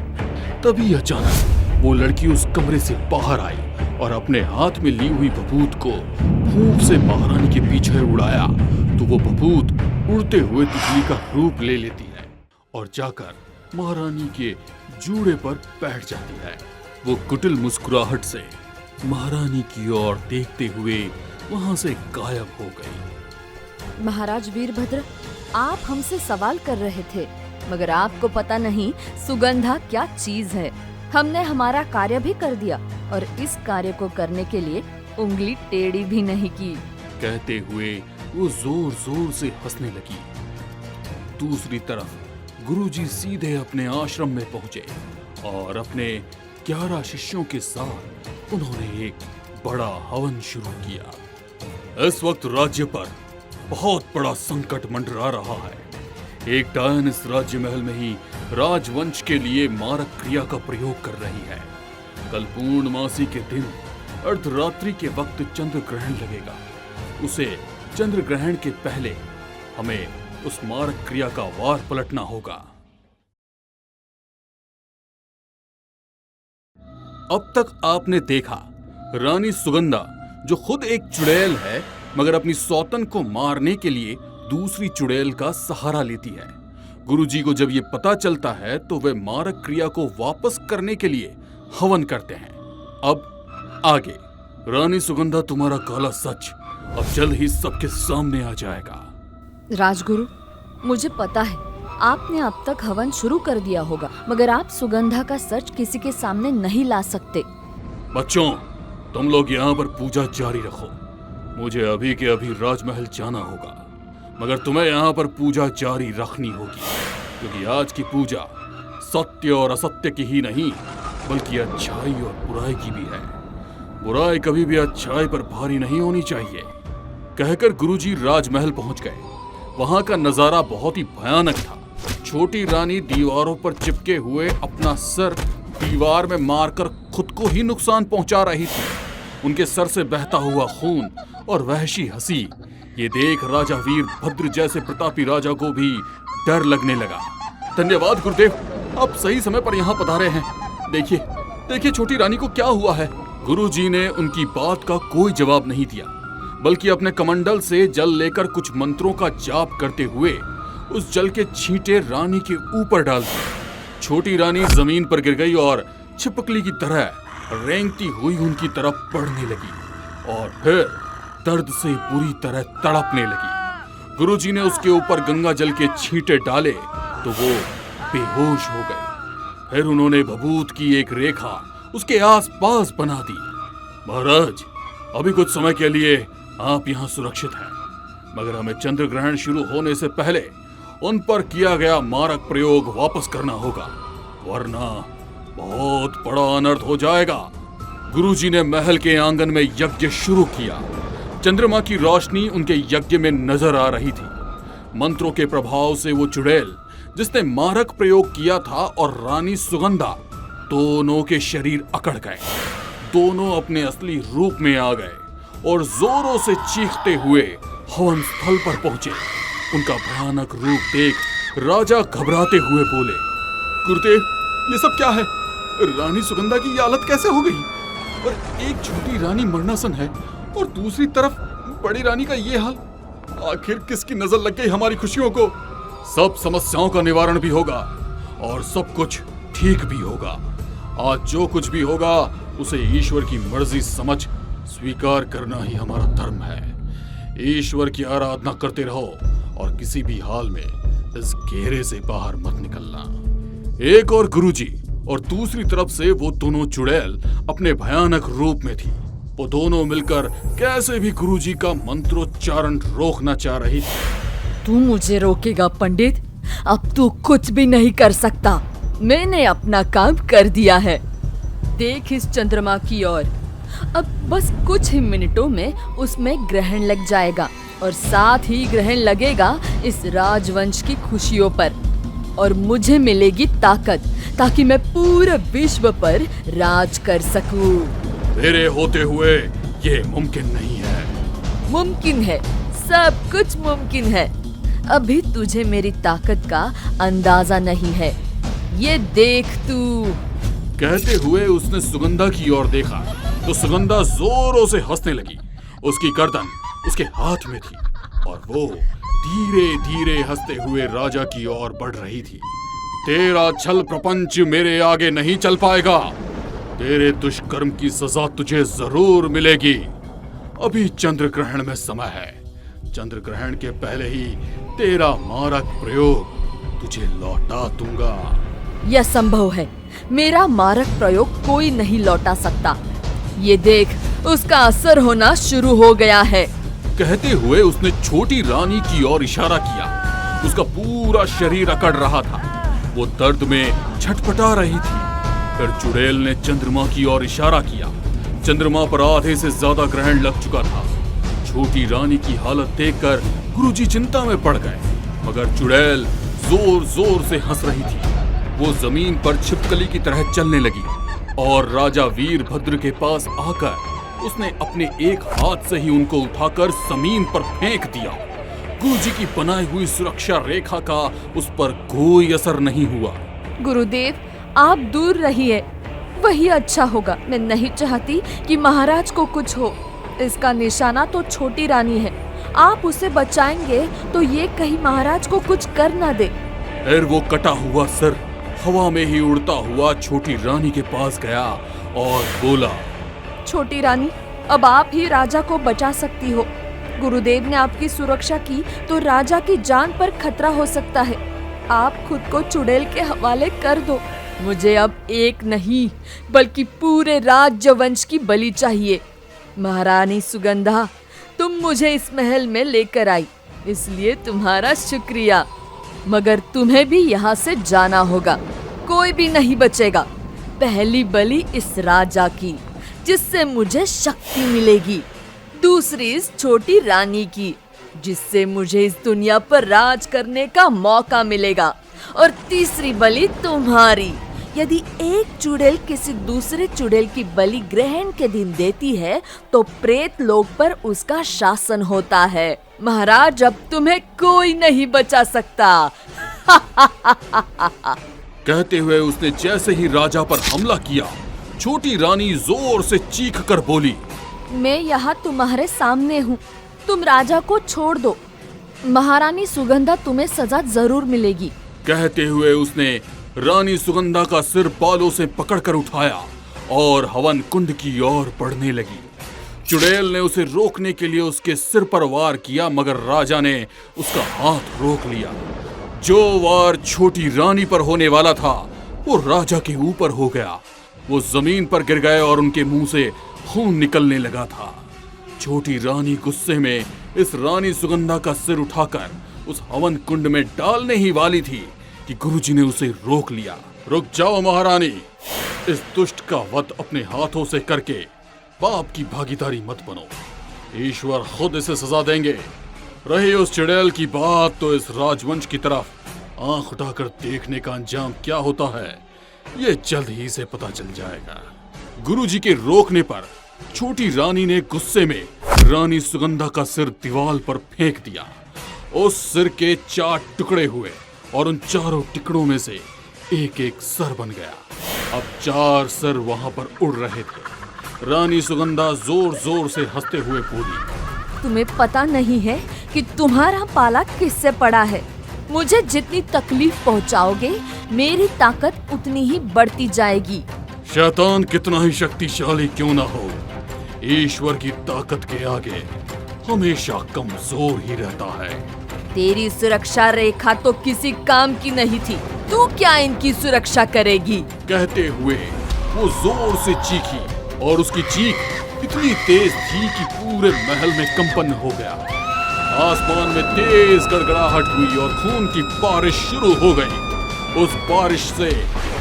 तभी अचानक वो लड़की उस कमरे से बाहर आई और अपने हाथ में ली हुई भभूत को फूंक से महारानी के पीछे उड़ाया तो वो भभूत उड़ते हुए तितली का रूप ले लेती है और जाकर महारानी के जूड़े पर बैठ जाती है। वो कुटिल मुस्कुराहट से महारानी की ओर देखते हुए वहां से गायब हो गई। महाराज वीरभद्र, आप हमसे सवाल कर रहे थे, मगर आपको पता नहीं सुगंधा क्या चीज है। हमने हमारा कार्य भी कर दिया और इस कार्य को करने के लिए उंगली टेढ़ी भी नहीं की। कहते हुए वो जोर जोर से हंसने लगी। दूसरी तरफ गुरुजी सीधे अपने आश्रम में पहुंचे और अपने 11 शिष्यों के साथ उन्होंने एक बड़ा हवन शुरू किया। इस वक्त राज्य पर बहुत बड़ा संकट मंडरा रहा है। एक डायन इस राज्य महल में ही राजवंश के लिए मारक क्रिया का प्रयोग कर रही है। कल पूर्णमासी के दिन अर्धरात्रि के वक्त चंद्र ग्रहण लगेगा। उसे चंद्र ग्रहण के पहले हमें उस मारक क्रिया का वार पलटना होगा। अब तक आपने देखा रानी सुगंधा, जो खुद एक चुड़ैल है, मगर अपनी सौतन को मारने के लिए दूसरी चुड़ैल का सहारा लेती है। गुरुजी को जब ये पता चलता है तो वे मारक क्रिया को वापस करने के लिए हवन करते हैं। अब आगे रानी सुगंधा, तुम्हारा काला सच अब जल्द ही सबके सामने आ जाएगा। राजगुरु, मुझे पता है आपने अब तक हवन शुरू कर दिया होगा, मगर आप सुगंधा का सच किसी के सामने नहीं ला सकते। बच्चों, तुम लोग यहाँ पर पूजा जारी रखो। मुझे अभी के अभी राजमहल जाना होगा, मगर तुम्हें यहाँ पर पूजा जारी रखनी होगी, क्योंकि आज की पूजा सत्य और असत्य की ही नहीं बल्कि अच्छाई और बुराई की भी है। बुराई कभी भी अच्छाई पर भारी नहीं होनी चाहिए। कहकर गुरुजी राजमहल पहुंच गए। वहां का नजारा बहुत ही भयानक था। छोटी रानी दीवारों पर चिपके हुए अपना सर दीवार में मारकर खुद को ही नुकसान पहुंचा रही थी। उनके सर से बहता हुआ खून और वहशी हंसी ये देख राजा वीरभद्र जैसे प्रतापी राजा को भी डर लगने लगा। धन्यवाद गुरुदेव, आप सही समय पर यहाँ पधारे हैं। देखिए छोटी रानी को क्या हुआ है। गुरुजी ने उनकी बात का कोई जवाब नहीं दिया, बल्कि अपने कमंडल से जल लेकर कुछ मंत्रों का जाप करते हुए उस जल के छींटे रानी के ऊपर डाल दिए। छोटी रानी जमीन पर गिर गई और छिपकली की तरह रेंगती हुई उनकी तरफ बढ़ने लगी और फिर दर्द से बुरी तरह तड़पने लगी। गुरुजी ने उसके ऊपर गंगा जल के छींटे डाले तो वो बेहोश हो गए। फिर उन्होंने भभूत की एक रेखा उसके आसपास बना दी। महाराज, अभी कुछ समय के लिए आप यहाँ सुरक्षित हैं, मगर हमें चंद्र ग्रहण शुरू होने से पहले उन पर किया गया मारक प्रयोग वापस करना होगा, वरना बहुत बड़ा अनर्थ हो जाएगा। गुरुजी ने महल के आंगन में यज्ञ शुरू किया। चंद्रमा की रोशनी उनके यज्ञ में नजर आ रही थी। मंत्रों के प्रभाव से वो चुड़ैल जिसने मारक प्रयोग किया था और रानी सुगंधा दोनों के शरीर अकड़ गए। दोनों अपने असली रूप में आ गए और जोरों से चीखते हुए हवन स्थल पर पहुंचे। उनका भयानक रूप देख राजा घबराते हुए बोले, गुरुदेव, ये सब क्या है? रानी सुगंधा की ये हालत कैसे हो गई? और एक छोटी रानी मरणासन है और दूसरी तरफ बड़ी रानी का ये हाल। आखिर किसकी नजर लग गई हमारी खुशियों को? सब समस्याओं का निवारण भी होगा और सब कुछ ठीक भी होगा। आज जो कुछ भी होगा उसे ईश्वर की मर्जी समझ स्वीकार करना ही हमारा धर्म है। ईश्वर की आराधना करते रहो और किसी भी हाल में इस घेरे से बाहर मत निकलना। एक और गुरुजी और दूसरी तरफ से वो दोनों चुड़ैल अपने भयानक रूप में थी। वो दोनों मिलकर कैसे भी गुरुजी का मंत्रोच्चारण रोकना चाह रही थी। तू मुझे रोकेगा पंडित? अब तू कुछ भी नहीं कर सकता। मैंने अपना काम कर दिया है। देख इस चंद्रमा की ओर। अब बस कुछ ही मिनटों में उसमें ग्रहण लग जाएगा और साथ ही ग्रहण लगेगा इस राजवंश की खुशियों पर और मुझे मिलेगी ताकत ताकि मैं पूरे विश्व पर राज कर सकूं। तेरे होते हुए ये मुमकिन नहीं है। मुमकिन है, सब कुछ मुमकिन है। अभी तुझे मेरी ताकत का अंदाजा नहीं है। ये देख तू। कहते हुए उसने सुगंधा की ओर देखा तो सुगंधा जोरों से हंसने लगी। उसकी गर्दन उसके हाथ में थी और वो धीरे धीरे हंसते हुए राजा की ओर बढ़ रही थी। तेरा छल प्रपंच मेरे आगे नहीं चल पाएगा। तेरे दुष्कर्म की सजा तुझे जरूर मिलेगी। अभी चंद्र ग्रहण में समय है। चंद्र ग्रहण के पहले ही तेरा मारक प्रयोग तुझे लौटा दूंगा। यह संभव है। मेरा मारक प्रयोग कोई नहीं लौटा सकता। ये देख, उसका असर होना शुरू हो गया है। कहते हुए उसने छोटी रानी की ओर इशारा किया। उसका पूरा शरीर अकड़ रहा था। वो दर्द में छटपटा रही थी। फिर चुड़ैल ने चंद्रमा की ओर इशारा किया। चंद्रमा पर आधे से ज्यादा ग्रहण लग चुका था। छोटी रानी की हालत देखकर गुरुजी चिंता में पड़ गए, मगर चुड़ैल जोर जोर से हंस रही थी। वो जमीन पर छिपकली की तरह चलने लगी और राजा वीरभद्र के पास आकर उसने अपने एक हाथ से ही उनको उठाकर जमीन पर फेंक दिया। गुरुजी की बनाई हुई सुरक्षा रेखा का उस पर कोई असर नहीं हुआ। गुरुदेव, आप दूर रहिए, वही अच्छा होगा। मैं नहीं चाहती कि महाराज को कुछ हो। इसका निशाना तो छोटी रानी है। आप उसे बचाएंगे तो ये कहीं महाराज को कुछ कर ना दे। फिर वो कटा हुआ सर हवा में ही उड़ता हुआ छोटी रानी के पास गया और बोला, छोटी रानी, अब आप ही राजा को बचा सकती हो। गुरुदेव ने आपकी सुरक्षा की तो राजा की जान पर खतरा हो सकता है। आप खुद को चुड़ैल के हवाले कर दो। मुझे अब एक नहीं बल्कि पूरे राज्यवंश की बलि चाहिए। महारानी सुगंधा, तुम मुझे इस महल में लेकर आई, इसलिए तुम्हारा शुक्रिया। मगर तुम्हें भी यहाँ से जाना होगा। कोई भी नहीं बचेगा। पहली बलि इस राजा की, जिससे मुझे शक्ति मिलेगी। दूसरी इस छोटी रानी की, जिससे मुझे इस दुनिया पर राज करने का मौका मिलेगा। और तीसरी बलि तुम्हारी। यदि एक चुड़ैल किसी दूसरे चुड़ैल की बलि ग्रहण के दिन देती है तो प्रेत लोक पर उसका शासन होता है। महाराज, अब तुम्हें कोई नहीं बचा सकता। कहते हुए उसने जैसे ही राजा पर हमला किया, छोटी रानी जोर से चीख कर बोली, मैं यहाँ तुम्हारे सामने हूँ। तुम राजा को छोड़ दो। महारानी सुगंधा, तुम्हें सजा जरूर मिलेगी। कहते हुए उसने रानी सुगंधा का सिर बालों से पकड़कर उठाया और हवन कुंड की ओर बढ़ने लगी। चुड़ैल ने उसे रोकने के लिए उसके सिर पर वार किया, मगर राजा ने उसका हाथ रोक लिया। जो वार छोटी रानी पर होने वाला था वो राजा के ऊपर हो गया। वो जमीन पर गिर गए और उनके मुंह से खून निकलने लगा था। छोटी रानी गुस्से में इस रानी सुगंधा का सिर उठाकर उस हवन कुंड में डालने ही वाली थी कि गुरुजी ने उसे रोक लिया। रुक जाओ महारानी, इस दुष्ट का वध अपने हाथों से करके पाप की भागीदारी मत बनो। ईश्वर खुद इसे सजा देंगे। रही उस चुड़ैल की बात, तो इस राजवंश की तरफ आंख उठाकर देखने का अंजाम क्या होता है ये जल्द ही से पता चल जाएगा। गुरुजी के रोकने पर छोटी रानी ने गुस्से में रानी सुगंधा का सिर दीवार पर फेंक दिया। उस सिर के 4 टुकड़े हुए और उन चारों टुकड़ों में से एक एक सर बन गया। अब 4 सर वहां पर उड़ रहे थे। रानी सुगंधा जोर जोर से हंसते हुए बोली, तुम्हें पता नहीं है कि तुम्हारा पाला किससे पड़ा है। मुझे जितनी तकलीफ पहुंचाओगे, मेरी ताकत उतनी ही बढ़ती जाएगी। शैतान कितना ही शक्तिशाली क्यों ना हो, ईश्वर की ताकत के आगे हमेशा कमजोर ही रहता है। तेरी सुरक्षा रेखा तो किसी काम की नहीं थी, तू क्या इनकी सुरक्षा करेगी? कहते हुए वो जोर से चीखी और उसकी चीख इतनी तेज थी कि पूरे महल में कंपन हो गया। आसमान में तेज गड़गड़ाहट हुई और खून की बारिश शुरू हो गई। उस बारिश से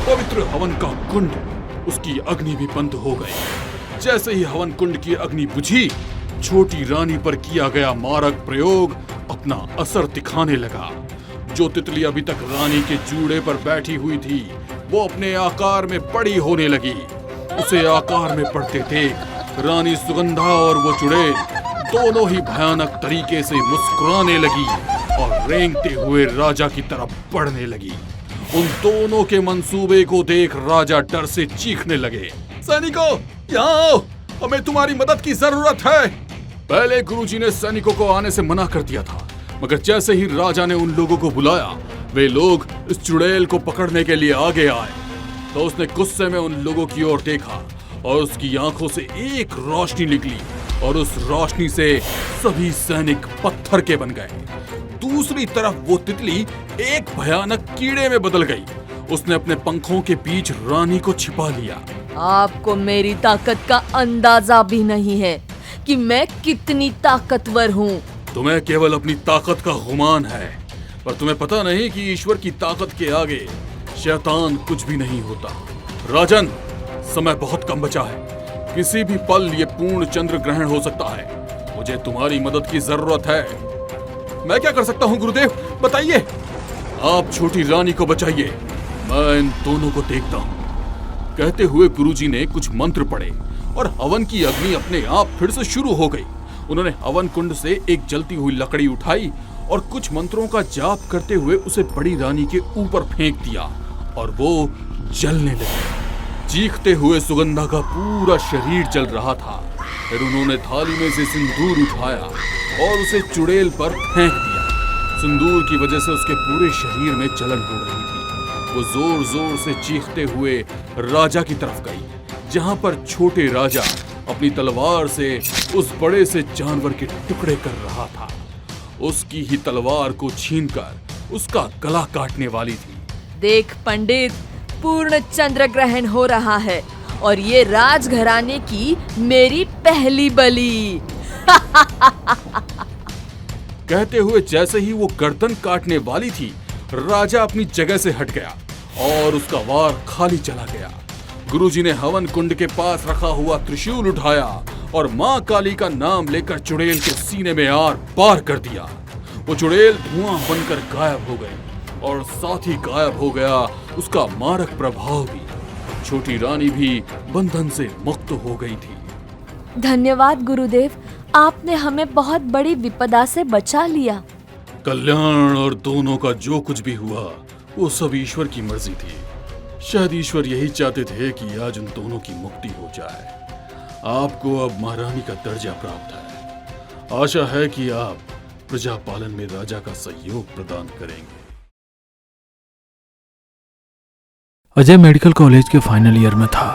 पवित्र हवन का कुंड, उसकी अग्नि भी बंद हो गई। जैसे ही हवन कुंड की अग्नि बुझी, छोटी रानी पर किया गया मारक प्रयोग अपना असर दिखाने लगा। जो तितली अभी तक रानी के जूड़े पर बैठी हुई थी, वो अपने आकार में बड़ी होने लगी। उसे आकार में बढ़ते देख रानी सुगंधा और वो चुड़ैल दोनों ही भयानक तरीके से मुस्कुराने लगी और रेंगते हुए राजा की तरफ बढ़ने लगी। उन दोनों के मंसूबे को देख राजा डर से चीखने लगे। सैनिकों, यहाँ आओ, हमें तुम्हारी मदद की जरूरत है। पहले गुरुजी ने सैनिकों को आने से मना कर दिया था, मगर जैसे ही राजा ने उन लोगों को बुलाया, वे लोग इस चुड़ैल को पकड़ने के लिए आगे आए। तो उसने गुस्से में उन लोगों की ओर देखा और उसकी आंखों से एक रोशनी निकली और उस रोशनी से सभी सैनिक पत्थर के बन गए। दूसरी तरफ वो तितली एक भयानक कीड़े में बदल गई। उसने अपने पंखों के बीच रानी को छिपा लिया। आपको मेरी ताकत का अंदाजा भी नहीं है कि मैं कितनी ताकतवर हूँ। तुम्हें केवल अपनी ताकत का गुमान है, पर तुम्हें पता नहीं कि ईश्वर की ताकत के आगे शैतान कुछ भी नहीं होता। राजन, समय बहुत कम बचा है। किसी भी पल ये पूर्ण चंद्र ग्रहण हो सकता है। मुझे तुम्हारी मदद की जरूरत है। मैं क्या कर सकता हूँ गुरुदेव, बताइए। आप छोटी रानी को बचाइए, मैं इन दोनों को देखता हूँ। कहते हुए गुरुजी ने कुछ मंत्र पढ़े और हवन की अग्नि अपने आप फिर से शुरू हो गई। उन्होंने हवन कुंड से एक जलती हुई लकड़ी उठाई और कुछ मंत्रों का जाप करते हुए उसे बड़ी रानी के ऊपर फेंक दिया और वो जलने लगी। चीखते हुए सुगंधा का पूरा शरीर जल रहा था। फिर उन्होंने थाली में से सिंदूर उठाया और उसे चुड़ैल पर फेंक दिया। सिंदूर की वजह से उसके पूरे शरीर में जलन हो रही थी। वो जोर जोर से चीखते हुए राजा की तरफ गई, जहां पर छोटे राजा अपनी तलवार से उस बड़े से जानवर के टुकड़े कर रहा था। उसकी ही तलवार को छीनकर उसका गला काटने वाली थी। देख पंडित, पूर्ण चंद्र ग्रहण हो रहा है और ये राजघराने की मेरी पहली बलि। कहते हुए जैसे ही वो गर्दन काटने वाली थी, राजा अपनी जगह से हट गया और उसका वार खाली चला गया। गुरुजी ने हवन कुंड के पास रखा हुआ त्रिशूल उठाया और माँ काली का नाम लेकर चुड़ैल के सीने में आर पार कर दिया। वो चुड़ैल धुआं बनकर गायब हो गई और साथ ही गायब हो गया उसका मारक प्रभाव भी। छोटी रानी भी बंधन से मुक्त हो गई थी। धन्यवाद गुरुदेव, आपने हमें बहुत बड़ी विपदा से बचा लिया। कल्याण और दोनों का जो कुछ भी हुआ वो सब ईश्वर की मर्जी थी। शायद ईश्वर यही चाहते थे कि आज उन दोनों की मुक्ति हो जाए। आपको अब महारानी का दर्जा प्राप्त है। आशा है कि आप प्रजा पालन में राजा का सहयोग प्रदान करेंगे। अजय मेडिकल कॉलेज के फाइनल ईयर में था।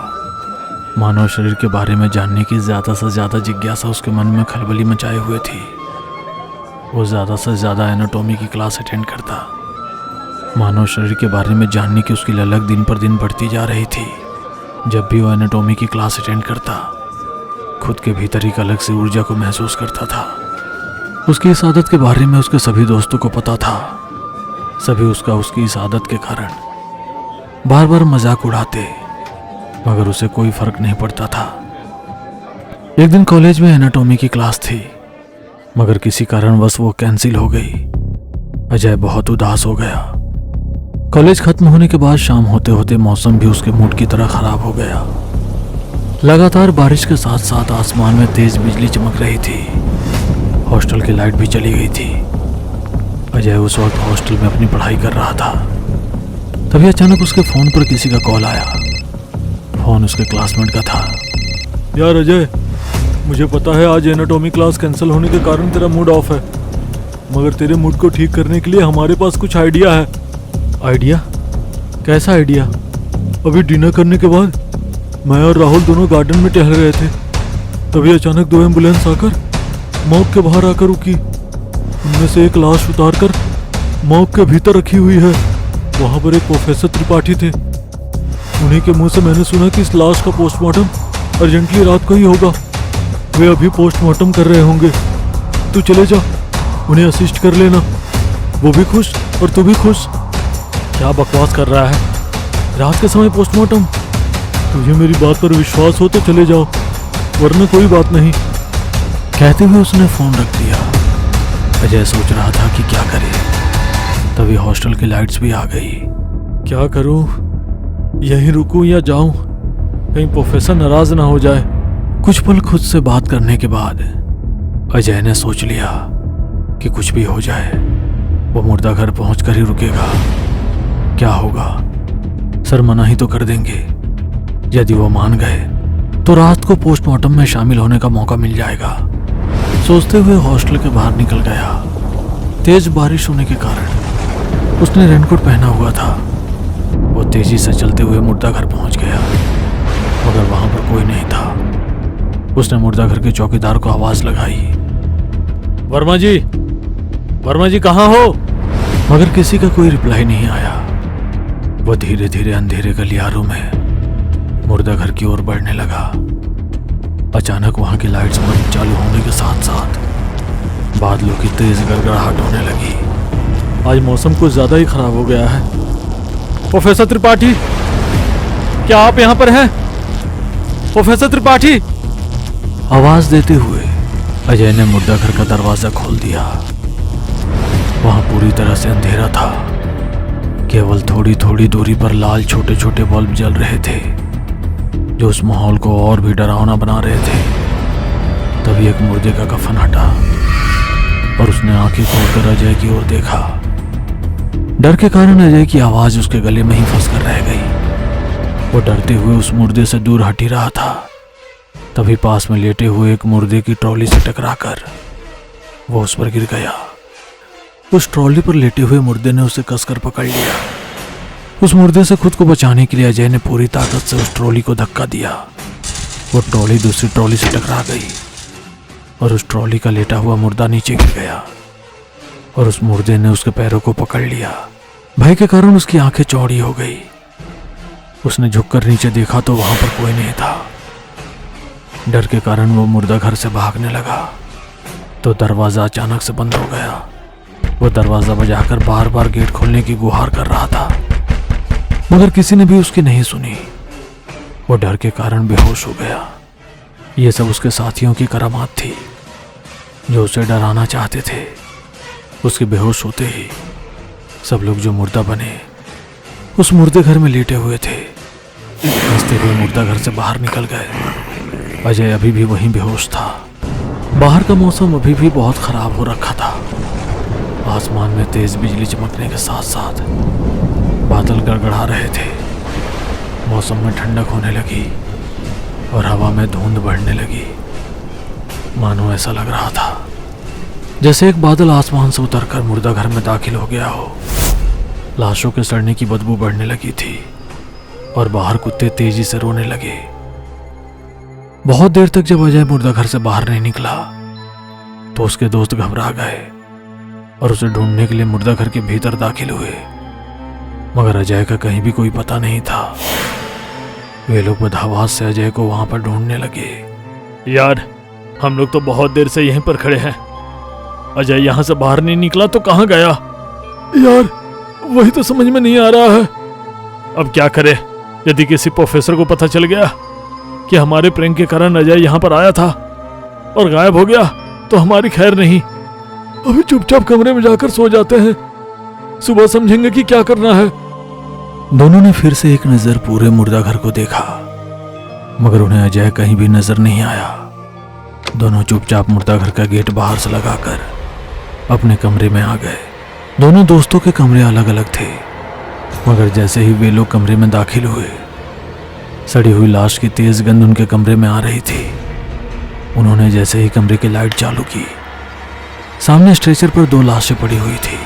मानव शरीर के बारे में जानने की ज्यादा से ज्यादा जिज्ञासा उसके मन में खलबली मचाए हुए थी। वो ज्यादा से ज्यादा एनाटॉमी की क्लास अटेंड करता। मानव शरीर के बारे में जानने की उसकी ललक दिन पर दिन बढ़ती जा रही थी। जब भी वो एनाटॉमी की क्लास अटेंड करता, खुद के भीतर एक अलग सी ऊर्जा को महसूस करता था। उसकी इस आदत के बारे में उसके सभी दोस्तों को पता था। सभी उसकी इस आदत के कारण बार बार मजाक उड़ाते, मगर उसे कोई फर्क नहीं पड़ता था। एक दिन कॉलेज में एनाटॉमी की क्लास थी, मगर किसी कारणवश वो कैंसिल हो गई। अजय बहुत उदास हो गया। कॉलेज खत्म होने के बाद शाम होते होते मौसम भी उसके मूड की तरह खराब हो गया। लगातार बारिश के साथ साथ आसमान में तेज बिजली चमक रही थी। हॉस्टल की लाइट भी चली गई थी। अजय उस वक्त हॉस्टल में अपनी पढ़ाई कर रहा था। तभी अचानक उसके फोन पर किसी का कॉल आया। फोन उसके क्लासमेट का था। यार अजय, मुझे पता है आज एनाटॉमी क्लास कैंसिल होने के कारण तेरा मूड ऑफ है, मगर तेरे मूड को ठीक करने के लिए हमारे पास कुछ आइडिया है। आइडिया? कैसा आइडिया? अभी डिनर करने के बाद मैं और राहुल दोनों गार्डन में टहल रहे थे। तभी अचानक 2 एम्बुलेंस आकर मॉर्ग के बाहर आकर रुकी। उनमें से एक लाश उतारकर मॉग के भीतर रखी हुई है। वहां पर एक प्रोफेसर त्रिपाठी थे। उन्हीं के मुंह से मैंने सुना कि इस लाश का पोस्टमार्टम अर्जेंटली रात को ही होगा। वे अभी पोस्टमार्टम कर रहे होंगे। तू चले जा, उन्हें असिस्ट कर लेना। वो भी खुश और तू भी खुश। क्या बकवास कर रहा है? रात के समय पोस्टमार्टम? तुझे मेरी बात पर विश्वास हो तो चले जाओ, वरना कोई बात नहीं। कहते हुए उसने फोन रख दिया। अजय सोच रहा था कि क्या करे। तभी हॉस्टल की लाइट्स भी आ गई। क्या करूं? यहीं रुकूं या जाऊं? कहीं प्रोफेसर नाराज ना हो जाए। कुछ पल खुद से बात करने के बाद अजय ने सोच लिया कि कुछ भी हो जाए वो मुर्दा घर पहुंचकर ही रुकेगा। क्या होगा, सर मना ही तो कर देंगे। यदि वो मान गए तो रात को पोस्टमार्टम में शामिल होने का मौका मिल जाएगा। सोचते हुए हॉस्टल के बाहर निकल गया। तेज बारिश होने के कारण उसने रेनकोट पहना हुआ था। वो तेजी से चलते हुए मुर्दा घर पहुंच गया, मगर वहां पर कोई नहीं था। उसने मुर्दा घर के चौकीदार को आवाज लगाई, वर्मा जी कहाँ हो? मगर किसी का कोई रिप्लाई नहीं आया। वो धीरे धीरे अंधेरे गलियारों में मुर्दा घर की ओर बढ़ने लगा। अचानक वहां की लाइट्स बंद चालू होने के साथ साथ बादलों की तेज गड़गड़ाहट होने लगी। आज मौसम कुछ ज्यादा ही खराब हो गया है। प्रोफेसर त्रिपाठी, क्या आप यहाँ पर हैं? प्रोफेसर त्रिपाठी! आवाज देते हुए अजय ने मुर्दा घर का दरवाजा खोल दिया। वहां पूरी तरह से अंधेरा था। केवल थोड़ी थोड़ी दूरी पर लाल छोटे छोटे बल्ब जल रहे थे, जो उस माहौल को और भी डरावना बना रहे थे। तभी एक मुर्दे का कफन हटा और उसने आंखें खोलकर अजय की ओर देखा। डर के कारण अजय की आवाज उसके गले में ही फंसकर रह गई। वो डरते हुए उस मुर्दे से दूर हट ही रहा था। तभी पास में लेटे हुए एक मुर्दे की ट्रॉली से टकराकर वो उस पर गिर गया। उस ट्रॉली पर लेटे हुए मुर्दे ने उसे कसकर पकड़ लिया। उस मुर्दे से खुद को बचाने के लिए अजय ने पूरी ताकत से उस ट्रॉली को धक्का दिया। वो ट्रॉली दूसरी ट्रॉली से टकरा गई और उस ट्रॉली का लेटा हुआ मुर्दा नीचे गिर गया और उस मुर्दे ने उसके पैरों को पकड़ लिया। भय के कारण उसकी आंखें चौड़ी हो गई। उसने झुककर नीचे देखा तो वहां पर कोई नहीं था। डर के कारण वो मुर्दा घर से भागने लगा तो दरवाजा अचानक से बंद हो गया। वो दरवाजा बजाकर बार बार गेट खोलने की गुहार कर रहा था, मगर किसी ने भी उसकी नहीं सुनी। वो डर के कारण बेहोश हो गया। ये सब उसके साथियों की करामात थी, जो उसे डराना चाहते थे। उसके बेहोश होते ही सब लोग जो मुर्दा बने उस मुर्दे घर में लेटे हुए थे, हंसते हुए मुर्दा घर से बाहर निकल गए। अजय अभी भी वहीं बेहोश था। बाहर का मौसम अभी भी बहुत खराब हो रखा था। आसमान में तेज बिजली चमकने के साथ साथ बादल गड़गड़ा रहे थे। मौसम में ठंडक होने लगी और हवा में धुंध बढ़ने लगी। मानो ऐसा लग रहा था जैसे एक बादल आसमान से उतरकर मुर्दा घर में दाखिल हो गया हो। लाशों के सड़ने की बदबू बढ़ने लगी थी और बाहर कुत्ते तेजी से रोने लगे। बहुत देर तक जब अजय मुर्दा घर से बाहर नहीं निकला तो उसके दोस्त घबरा गए और उसे ढूंढने के लिए मुर्दा घर के भीतर दाखिल हुए, मगर अजय का कहीं भी कोई पता नहीं था। वे लोग बदहवास से अजय को वहां पर ढूंढने लगे। यार, हम लोग तो बहुत देर से यहीं पर खड़े हैं। अजय यहाँ से बाहर नहीं निकला तो कहाँ गया? यार, वही तो समझ में नहीं आ रहा है। अब क्या करें? यदि किसी प्रोफेसर को पता चल गया कि हमारे प्रैंक के कारण अजय यहाँ पर आया था और गायब हो गया तो हमारी खैर नहीं। अभी चुपचाप कमरे में जाकर सो जाते हैं, सुबह समझेंगे कि क्या करना है। दोनों ने फिर से एक नजर पूरे मुर्दा घर को देखा, मगर उन्हें अजय कहीं भी नजर नहीं आया। दोनों चुपचाप मुर्दा घर का गेट बाहर से लगाकर अपने कमरे में आ गए। दोनों दोस्तों के कमरे अलग अलग थे, मगर जैसे ही वे लोग कमरे में दाखिल हुए, सड़ी हुई लाश की तेज गंध उनके कमरे में आ रही थी। उन्होंने जैसे ही कमरे की लाइट चालू की, सामने स्ट्रेचर पर 2 लाशें पड़ी हुई थी।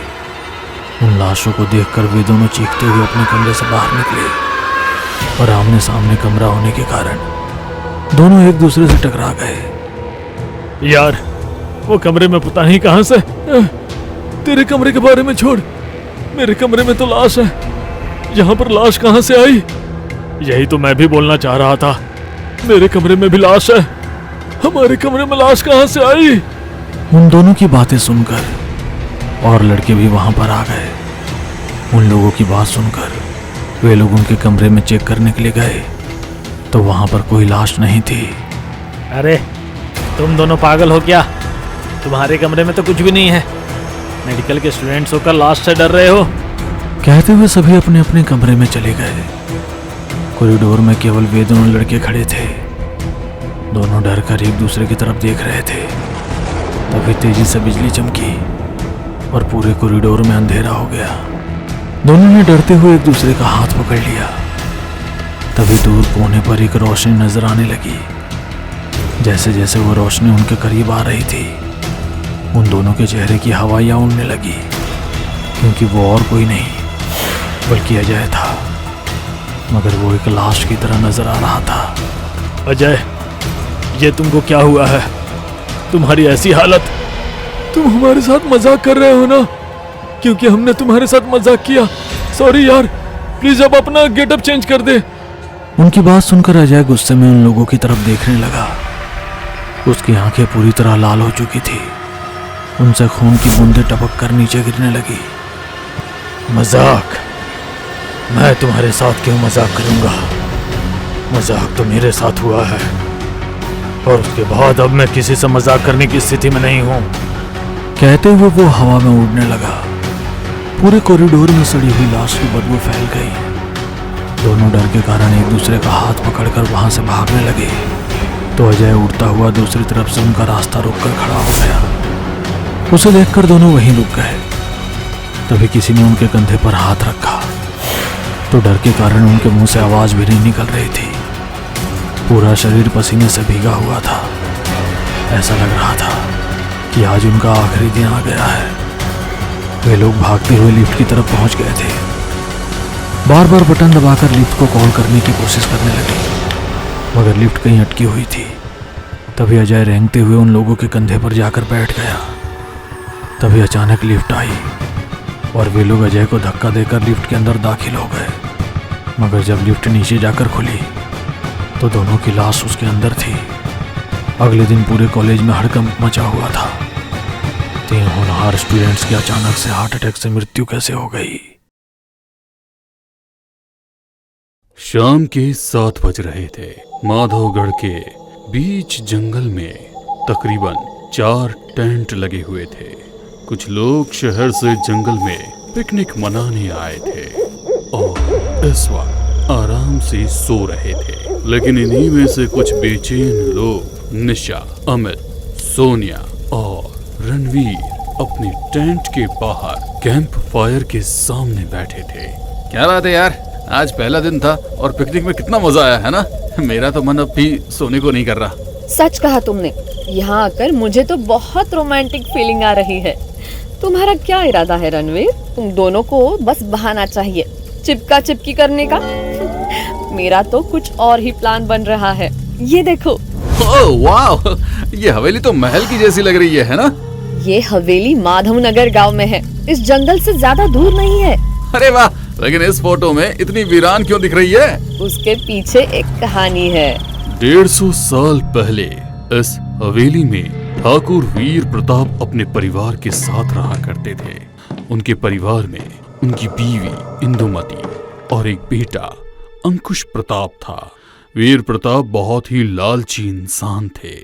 उन लाशों को देखकर वे दोनों चीखते हुए अपने कमरे से बाहर निकले और आमने सामने कमरा होने के कारण दोनों एक दूसरे से टकरा गए। यार, वो कमरे में पता नहीं कहां से तेरे कमरे के बारे में छोड़, मेरे कमरे में तो लाश है। यहाँ पर लाश कहाँ से आई? यही तो मैं भी बोलना चाह रहा था, मेरे कमरे में भी लाश है। हमारे कमरे में लाश कहाँ से आई? उन दोनों की बातें सुनकर और लड़के भी वहां पर आ गए। उन लोगों की बात सुनकर वे लोग उनके कमरे में चेक करने के लिए गए तो वहां पर कोई लाश नहीं थी। अरे तुम दोनों पागल हो क्या? तुम्हारे कमरे में तो कुछ भी नहीं है। मेडिकल के स्टूडेंट्स होकर लाश से डर रहे हो? कहते हुए सभी अपने अपने कमरे में चले गए। कॉरिडोर में केवल वे दोनों लड़के खड़े थे। दोनों डर कर एक दूसरे की तरफ देख रहे थे। तभी तेजी से बिजली चमकी और पूरे कॉरिडोर में अंधेरा हो गया। दोनों ने डरते हुए एक दूसरे का हाथ पकड़ लिया। तभी दूर कोने पर एक रोशनी नजर आने लगी। जैसे जैसे वो रोशनी उनके करीब आ रही थी, उन दोनों के चेहरे की हवाइयाँ उड़ने लगी, क्योंकि वो और कोई नहीं बल्कि अजय था। मगर वो एक लाश की तरह नजर आ रहा था। अजय, ये तुमको क्या हुआ है? तुम्हारी ऐसी हालत। तुम हमारे साथ मजाक कर रहे हो ना? क्योंकि हमने तुम्हारे साथ मजाक किया। सॉरी यार, प्लीज अब अपना गेटअप चेंज कर दे। उनकी बात सुनकर अजय गुस्से में उन लोगों की तरफ देखने लगा। उसकी आंखें पूरी तरह लाल हो चुकी थी। उनसे खून की बूंदें टपक कर नीचे गिरने लगी। मजाक? मैं तुम्हारे साथ क्यों मजाक करूंगा? मजाक तो मेरे साथ हुआ है और उसके बाद अब मैं किसी से मजाक करने की स्थिति में नहीं हूं। कहते हुए वो हवा में उड़ने लगा। पूरे कॉरिडोर में सड़ी हुई लाश की बदबू फैल गई। दोनों डर के कारण एक दूसरे का हाथ पकड़कर वहां से भागने लगे तो अजय उड़ता हुआ दूसरी तरफ से उनका रास्ता रोककर खड़ा हो गया। उसे देखकर दोनों वहीं रुक गए। तभी किसी ने उनके कंधे पर हाथ रखा तो डर के कारण उनके मुंह से आवाज भी नहीं निकल रही थी। पूरा शरीर पसीने से भीगा हुआ था। ऐसा लग रहा था कि आज उनका आखिरी दिन आ गया है। वे लोग भागते हुए लिफ्ट की तरफ पहुंच गए थे। बार बार बटन दबाकर लिफ्ट को कॉल करने की कोशिश करने लगे, मगर लिफ्ट कहीं अटकी हुई थी। तभी अजय रेंगते हुए उन लोगों के कंधे पर जाकर बैठ गया। तभी अचानक लिफ्ट आई और वे लोग अजय को धक्का देकर लिफ्ट के अंदर दाखिल हो गए। मगर जब लिफ्ट नीचे जाकर खुली तो दोनों की लाश उसके अंदर थी। अगले दिन पूरे कॉलेज में हड़कंप मचा हुआ था। 3 होनहार स्टूडेंट्स की अचानक से हार्ट अटैक से मृत्यु कैसे हो गई। शाम के 7 बज रहे थे। माधवगढ़ के बीच जंगल में तकरीबन 4 टेंट लगे हुए थे। कुछ लोग शहर से जंगल में पिकनिक मनाने आए थे और इस वक्त आराम से सो रहे थे। लेकिन इन्हीं में से कुछ बेचैन लोग निशा, अमित, सोनिया और रणवीर अपने टेंट के बाहर कैंप फायर के सामने बैठे थे। क्या बात है यार, आज पहला दिन था और पिकनिक में कितना मजा आया है ना। मेरा तो मन अब भी सोने को नहीं कर रहा। सच कहा तुमने। यहाँ आकर मुझे तो बहुत रोमांटिक फीलिंग आ रही है। तुम्हारा क्या इरादा है रणवीर? तुम दोनों को बस बहाना चाहिए चिपका चिपकी करने का। मेरा तो कुछ और ही प्लान बन रहा है। ये देखो। ओह वाह, ये हवेली तो महल की जैसी लग रही है ना? ये हवेली माधवनगर गांव में है, इस जंगल से ज्यादा दूर नहीं है। अरे वाह, लेकिन इस फोटो में इतनी वीरान क्यों दिख रही है? उसके पीछे एक कहानी है। 150 साल पहले इस हवेली में ठाकुर वीर प्रताप अपने परिवार के साथ रहा करते थे। उनके परिवार में उनकी बीवी इंदुमती और एक बेटा अंकुश प्रताप था। वीर प्रताप बहुत ही लालची इंसान थे।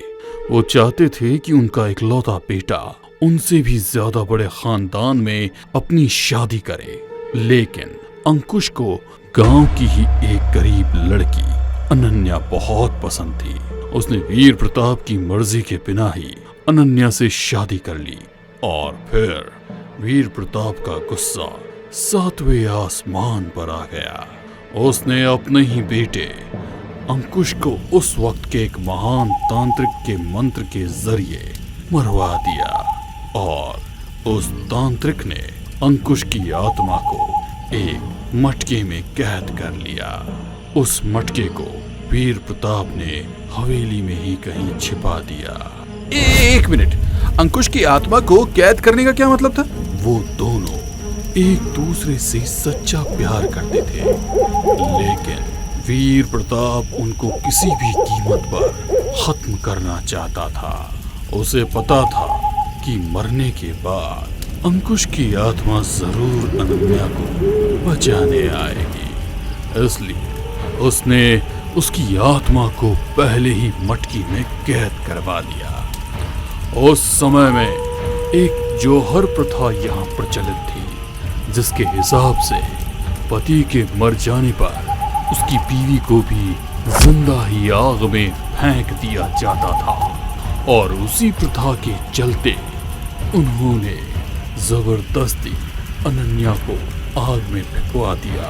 वो चाहते थे कि उनका इकलौता बेटा उनसे भी ज्यादा बड़े खानदान में अपनी शादी करे। लेकिन अंकुश को गांव की ही एक गरीब लड़की अनन्या बहुत पसंद थी। उसने वीर प्रताप की मर्जी के बिना ही अनन्या से शादी कर ली और फिर वीर प्रताप का गुस्सा 7वें आसमान पर आ गया। उसने अपने ही बेटे अंकुश को उस वक्त के एक महान तांत्रिक के मंत्र के जरिए मरवा दिया और उस तांत्रिक ने अंकुश की आत्मा को एक मटके में कैद कर लिया। उस मटके को वीर प्रताप ने हवेली में ही कहीं छिपा दिया। 1 मिनट, अंकुश की आत्मा को कैद करने का क्या मतलब था? वो दोनों एक दूसरे से सच्चा प्यार करते थे, लेकिन वीर प्रताप उनको किसी भी कीमत पर खत्म करना चाहता था। उसे पता था कि मरने के बाद अंकुश की आत्मा जरूर अनन्या को बचाने आएगी, इसलिए उसने उसकी आत्मा को पहले ही मटकी में कैद करवा दिया। उस समय में एक जौहर प्रथा यहाँ प्रचलित थी, जिसके हिसाब से पति के मर जाने पर उसकी बीवी को भी जिंदा ही आग में फेंक दिया जाता था, और उसी प्रथा के चलते उन्होंने जबरदस्ती अनन्या को आग में फेंकवा दिया।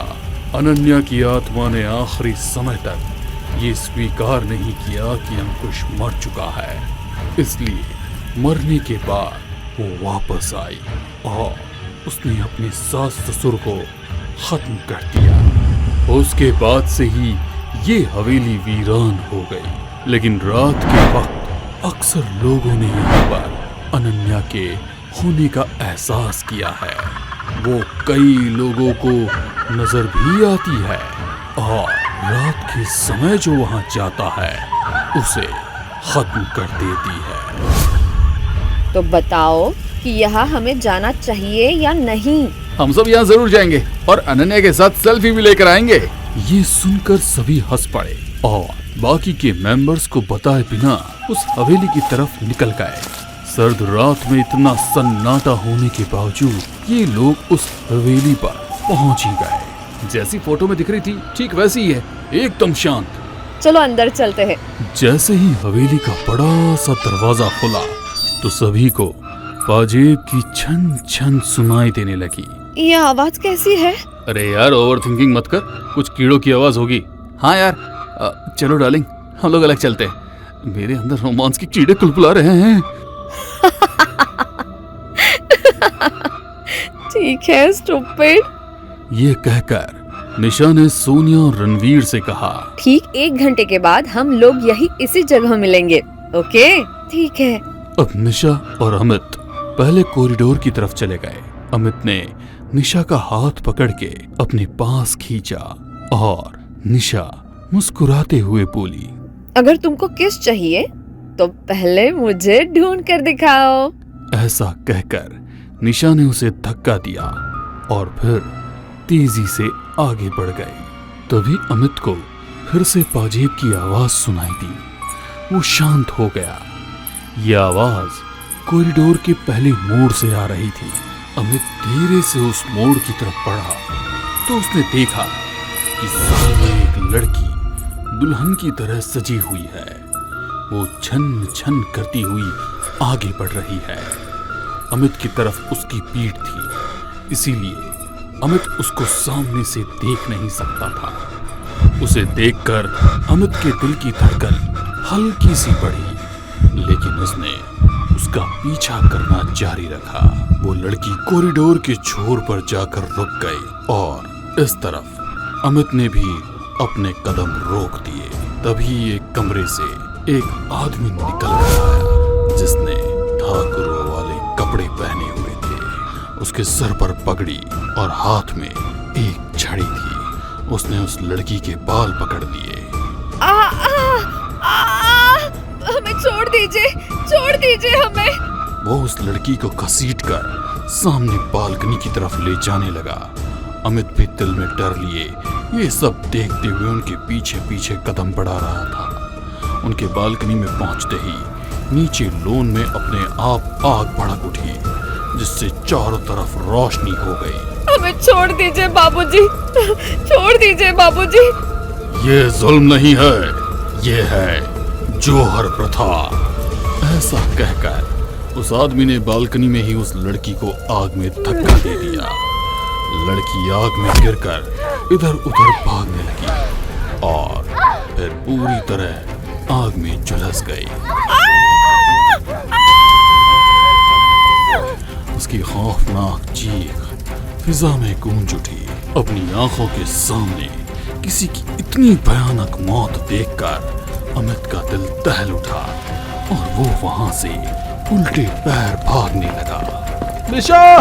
अनन्या की आत्मा ने आखिरी समय तक ये स्वीकार नहीं किया कि अंकुश मर चुका है, इसलिए मरने के बाद वो वापस आई और उसने अपने सास ससुर को खत्म कर दिया। उसके बाद से ही ये हवेली वीरान हो गई। लेकिन रात के वक्त अक्सर लोगों ने यहाँ पर अनन्या के होने का एहसास किया है। वो कई लोगों को नजर भी आती है और रात के समय जो वहाँ जाता है उसे खत्म कर देती है। तो बताओ कि यहाँ हमें जाना चाहिए या नहीं? हम सब यहाँ जरूर जाएंगे और अनन्या के साथ सेल्फी भी लेकर आएंगे। ये सुनकर सभी हंस पड़े और बाकी के मेंबर्स को बताए बिना उस हवेली की तरफ निकल गए। सर्द रात में इतना सन्नाटा होने के बावजूद ये लोग उस हवेली पर पहुंच ही गए। जैसी फोटो में दिख रही थी ठीक वैसी ही है, एकदम शांत। चलो अंदर चलते हैं। जैसे ही हवेली का बड़ा सा दरवाजा खुला तो सभी को पाजेब की छन छन सुनाई देने लगी। ये आवाज कैसी है? अरे यार ओवर थिंकिंग मत कर, कुछ कीड़ों की आवाज होगी। हाँ यार चलो डार्लिंग हम लोग अलग चलते हैं, मेरे अंदर रोमांस की कीड़े कुलकुला रहे हैं। ठीक है स्टूपिड। ये कहकर निशा ने सोनिया और रणवीर से कहा, ठीक 1 घंटे के बाद हम लोग यही इसी जगह मिलेंगे। ओके ठीक है। अब निशा और अमित पहले कॉरिडोर की तरफ चले गए। अमित ने निशा का हाथ पकड़ के अपने पास खींचा और निशा मुस्कुराते हुए बोली, अगर तुमको किस चाहिए तो पहले मुझे ढूंढ कर दिखाओ। ऐसा कहकर निशा ने उसे धक्का दिया और फिर तेजी से आगे बढ़ गई। तभी अमित को फिर से पाजेब की आवाज सुनाई दी। वो शांत हो गया। ये आवाज कॉरिडोर के पहले मोड़ से आ रही थी। अमित धीरे से उस मोड़ की तरफ बढ़ा तो उसने देखा कि सामने एक लड़की दुल्हन की तरह सजी हुई है। वो छन छन करती हुई आगे बढ़ रही है। अमित की तरफ उसकी पीठ थी, इसीलिए अमित उसको सामने से देख नहीं सकता था। उसे देखकर अमित के दिल की धड़कन हल्की सी बढ़ी, लेकिन उसने उसका पीछा करना जारी रखा। वो लड़की कॉरिडोर के छोर पर जाकर रुक गई और इस तरफ अमित ने भी अपने कदम रोक दिए। तभी एक कमरे से एक आदमी निकल कर आया जिसने ठाकुरों वाले कपड़े पहने हुए थे। उसके सर पर पगड़ी और हाथ में एक छड़ी थी। उसने उस लड़की के बाल पकड़ लिए। हमें छोड़ दीजिए हमें। वो उस लड़की को घसीटकर सामने बालकनी की तरफ ले जाने लगा। अमित भी दिल में डर लिए ये सब देखते हुए उनके पीछे पीछे कदम बढ़ा रहा था। उनके बालकनी में पहुंचते ही नीचे लॉन में अपने आप आग भड़क उठी, जिससे चारों तरफ रोशनी हो गई। हमें छोड़ दीजिए बाबूजी, छोड़ दीजिए बाबूजी। ये जुल्म नहीं है, ये है जौहर प्रथा। ऐसा कहकर उस आदमी ने बालकनी में ही उस लड़की को आग में धक्का दे दिया। लड़की आग में गिरकर इधर उधर भागने लगी और फिर पूरी तरह आग में झुलस गई। उसकी खौफनाक चीख फिजा में गूंज उठी। अपनी आंखों के सामने किसी की इतनी भयानक मौत देखकर अमित का दिल दहल उठा और वो वहां से उल्टे पैर भागने लगा। निशा,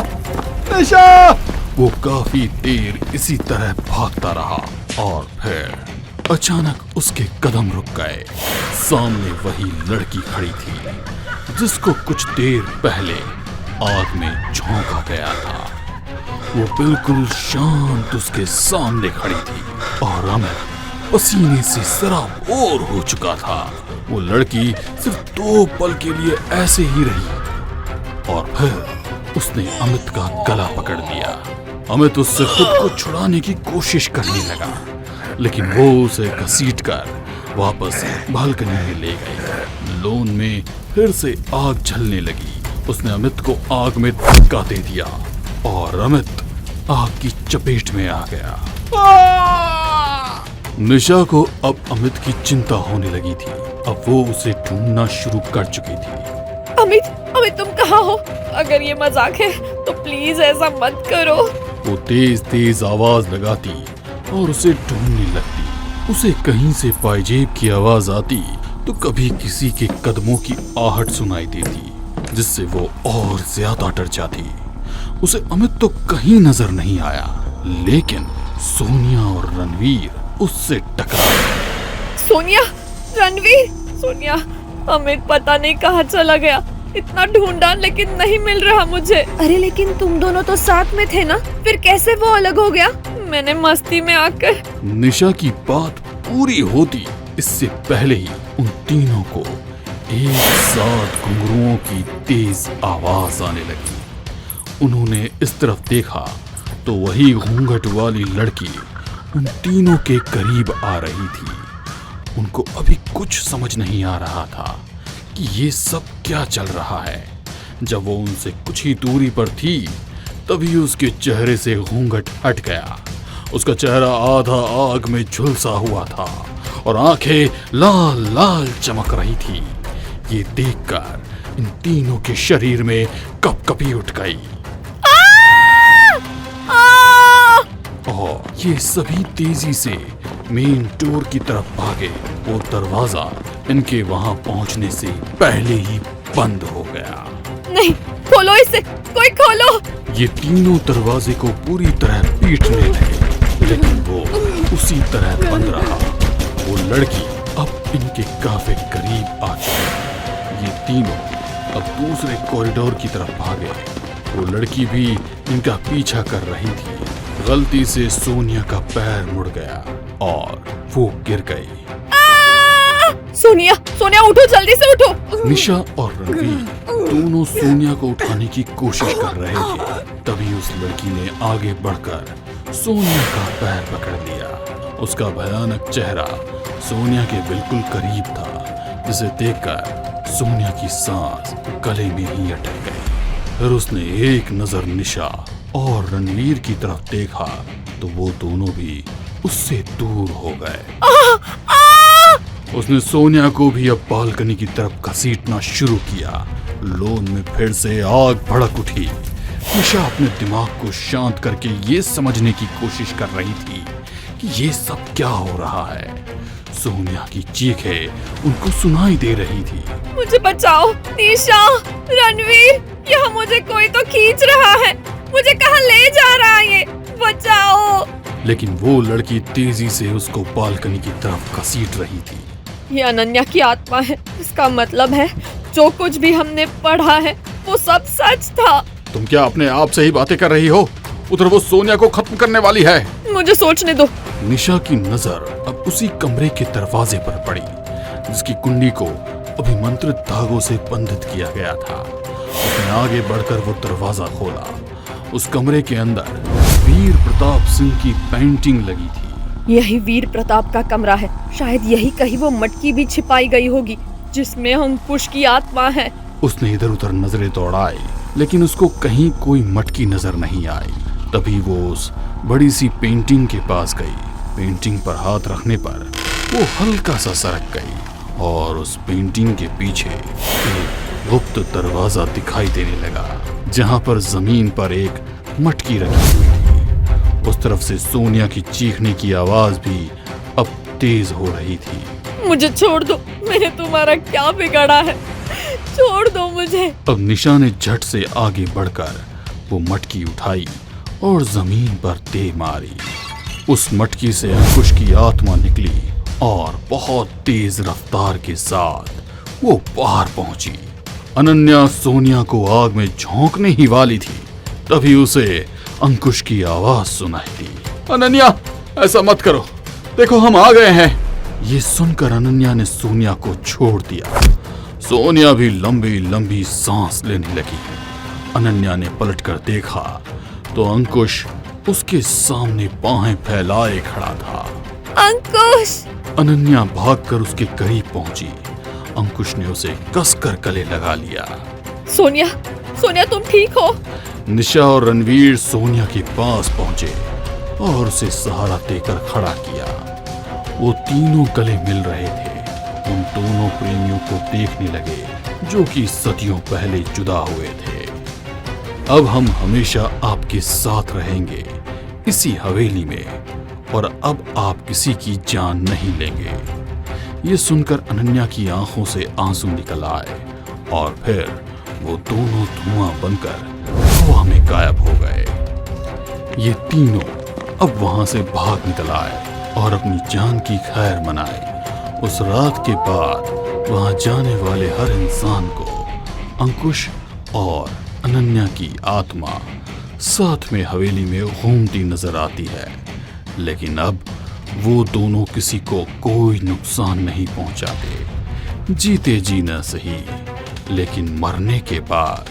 निशा। वो काफी देर इसी तरह भागता रहा और फिर अचानक उसके कदम रुक गए। सामने वही लड़की खड़ी थी जिसको कुछ देर पहले आग में झोंका गया था। वो बिल्कुल शांत उसके सामने खड़ी थी और अमित पसीने से सराबोर हो चुका था। वो लड़की सिर्फ 2 पल के लिए ऐसे ही रही और फिर उसने अमित का गला पकड़ लिया। अमित उससे खुद को छुड़ाने की कोशिश करने लगा, लेकिन वो उसे घसीटकर वापस बालकनी में ले गई। लॉन में फिर से आग जलने लगी। उसने अमित को आग में धक्का दे दिया और अमित आग की चपेट में आ गया। निशा को अब अमित की चिंता होने लगी थी। अब वो उसे ढूंढना शुरू कर चुकी थी। अमित, अमित तुम कहाँ हो? अगर ये मजाक है तो प्लीज ऐसा मत करो। वो तेज तेज आवाज लगाती और उसे ढूंढने लगती। उसे कहीं से पायजेब की आवाज आती तो कभी किसी के कदमों की आहट सुनाई देती, जिससे वो और ज्यादा डर जाती। उसे अमित तो कहीं नजर नहीं आया, लेकिन सोनिया और रणवीर उससे टकराए। सोनिया, रणवीर, सोनिया, अमित पता नहीं कहाँ चला गया। इतना ढूंढा लेकिन नहीं मिल रहा मुझे। अरे लेकिन तुम दोनों तो साथ में थे ना, फिर कैसे वो अलग हो गया? मैंने मस्ती में आकर। निशा की बात पूरी होती इससे पहले ही उन तीनों को एक साथ घुंघरुओं की तेज आवाज आने लगी। उन्होंने इस तरफ देखा तो वही घूंघट वाली लड़की उन तीनों के करीब आ रही थी। उनको अभी कुछ समझ नहीं आ रहा था कि ये सब क्या चल रहा है। जब वो उनसे कुछ ही दूरी पर थी तभी उसके चेहरे से घूंघट हट गया। उसका चेहरा आधा आग में झुलसा हुआ था और आंखें लाल लाल चमक रही थी। ये देखकर इन तीनों के शरीर में कपकपी उठ गई और ये सभी तेजी से मेन डोर की तरफ भागे। वो दरवाजा इनके वहां पहुंचने से पहले ही बंद हो गया। नहीं, खोलो इसे, कोई खोलो। ये तीनों दरवाजे को पूरी तरह पीटने लगे, लेकिन वो उसी तरह बंद रहा। वो लड़की अब इनके काफी करीब आ चुकी। ये तीनों अब दूसरे कॉरिडोर की तरफ भागे। वो लड़की भी इनका पीछा कर रही थी। गलती से सोनिया का पैर मुड़ गया और वो गिर गई। सोनिया, सोनिया उठो, जल्दी से उठो। निशा और रणवीर दोनों सोनिया को उठाने की कोशिश कर रहे थे। तभी उस लड़की ने आगे बढ़कर सोनिया का पैर पकड़ लिया। उसका भयानक चेहरा सोनिया के बिल्कुल करीब था, जिसे देखकर सोनिया की सांस गले में ही अटक गई। फिर उसने एक नजर निशा और रणवीर की तरफ देखा तो वो दोनों भी उससे दूर हो गए। उसने सोनिया को भी अब बालकनी की तरफ घसीटना शुरू किया। लॉन में फिर से आग भड़क उठी। निशा अपने दिमाग को शांत करके ये समझने की कोशिश कर रही थी कि ये सब क्या हो रहा है। सोनिया की चीखें उनको सुनाई दे रही थी। मुझे बचाओ, निशा, रणवीर, यहाँ मुझे कोई तो खींच रहा है। मुझे कहाँ ले जा रहा है ये? बचाओ। लेकिन वो लड़की तेजी से उसको बालकनी की तरफ घसीट रही थी। ये अनन्या की आत्मा है। इसका मतलब है जो कुछ भी हमने पढ़ा है वो सब सच था। तुम क्या अपने आप से ही बातें कर रही हो? उधर वो सोनिया को खत्म करने वाली है। मुझे सोचने दो। निशा की नजर अब उसी कमरे के दरवाजे पर पड़ी जिसकी कुंडी को अभी मंत्रित धागों से बंधित किया गया था। उसने आगे बढ़कर वो दरवाजा खोला। उस कमरे के अंदर वीर प्रताप सिंह की पेंटिंग लगी थी। यही वीर प्रताप का कमरा है। शायद यही कहीं वो मटकी भी छिपाई गई होगी जिसमें अंकुश की आत्मा है। उसने इधर उधर नजरें दौड़ाई, लेकिन उसको कहीं कोई मटकी नजर नहीं आई। तभी वो उस बड़ी सी पेंटिंग के पास गई। पेंटिंग पर हाथ रखने पर वो हल्का सा सरक गई और उस पेंटिंग के पीछे एक गुप्त दरवाजा दिखाई देने लगा, जहां पर जमीन पर एक मटकी रखी हुई थी। उस तरफ से सोनिया की चीखने की आवाज भी अब तेज हो रही थी। मुझे छोड़ दो, मैंने तुम्हारा क्या बिगाड़ा है? छोड़ दो मुझे। अब निशा ने झट से आगे बढ़कर वो मटकी उठाई और जमीन पर दे मारी। उस मटकी से अंकुश की आत्मा निकली और बहुत तेज रफ्तार के साथ वो बाहर पहुंची। अनन्या सोनिया को आग में झोंकने ही वाली थी, तभी उसे अंकुश की आवाज सुनाई दी। अनन्या, ऐसा मत करो, देखो हम आ गए हैं। ये सुनकर अनन्या ने सोनिया को छोड़ दिया। सोनिया भी लंबी लंबी सांस लेने लगी। अनन्या ने पलटकर देखा तो अंकुश उसके सामने बाहें फैलाए खड़ा था। अंकुश! अनन्या भागकर उसके करीब पहुंची। अंकुश ने उसे कसकर गले लगा लिया। सोनिया, सोनिया तुम ठीक हो? निशा और रणवीर सोनिया के पास पहुंचे और उसे सहारा देकर खड़ा किया। वो तीनों गले मिल रहे थे। उन दोनों प्रेमियों को देखने लगे जो कि सदियों पहले जुदा हुए थे। अब हम हमेशा आपके साथ रहेंगे इसी हवेली में, और अब आप किसी की जान नहीं लेंगे। ये सुनकर अनन्या की आंखों से आंसू निकल आए और फिर वो दोनों धुआं बनकर हवा में गायब हो गए। ये तीनों अब वहां से भाग निकल आए और अपनी जान की खैर मनाए। उस रात के बाद वहां जाने वाले हर इंसान को अंकुश और अनन्या की आत्मा साथ में हवेली में घूमती नजर आती है। लेकिन अब वो दोनों किसी को कोई नुकसान नहीं पहुंचाते। जीते जी न सही, लेकिन मरने के बाद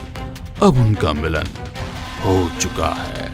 अब उनका मिलन हो चुका है।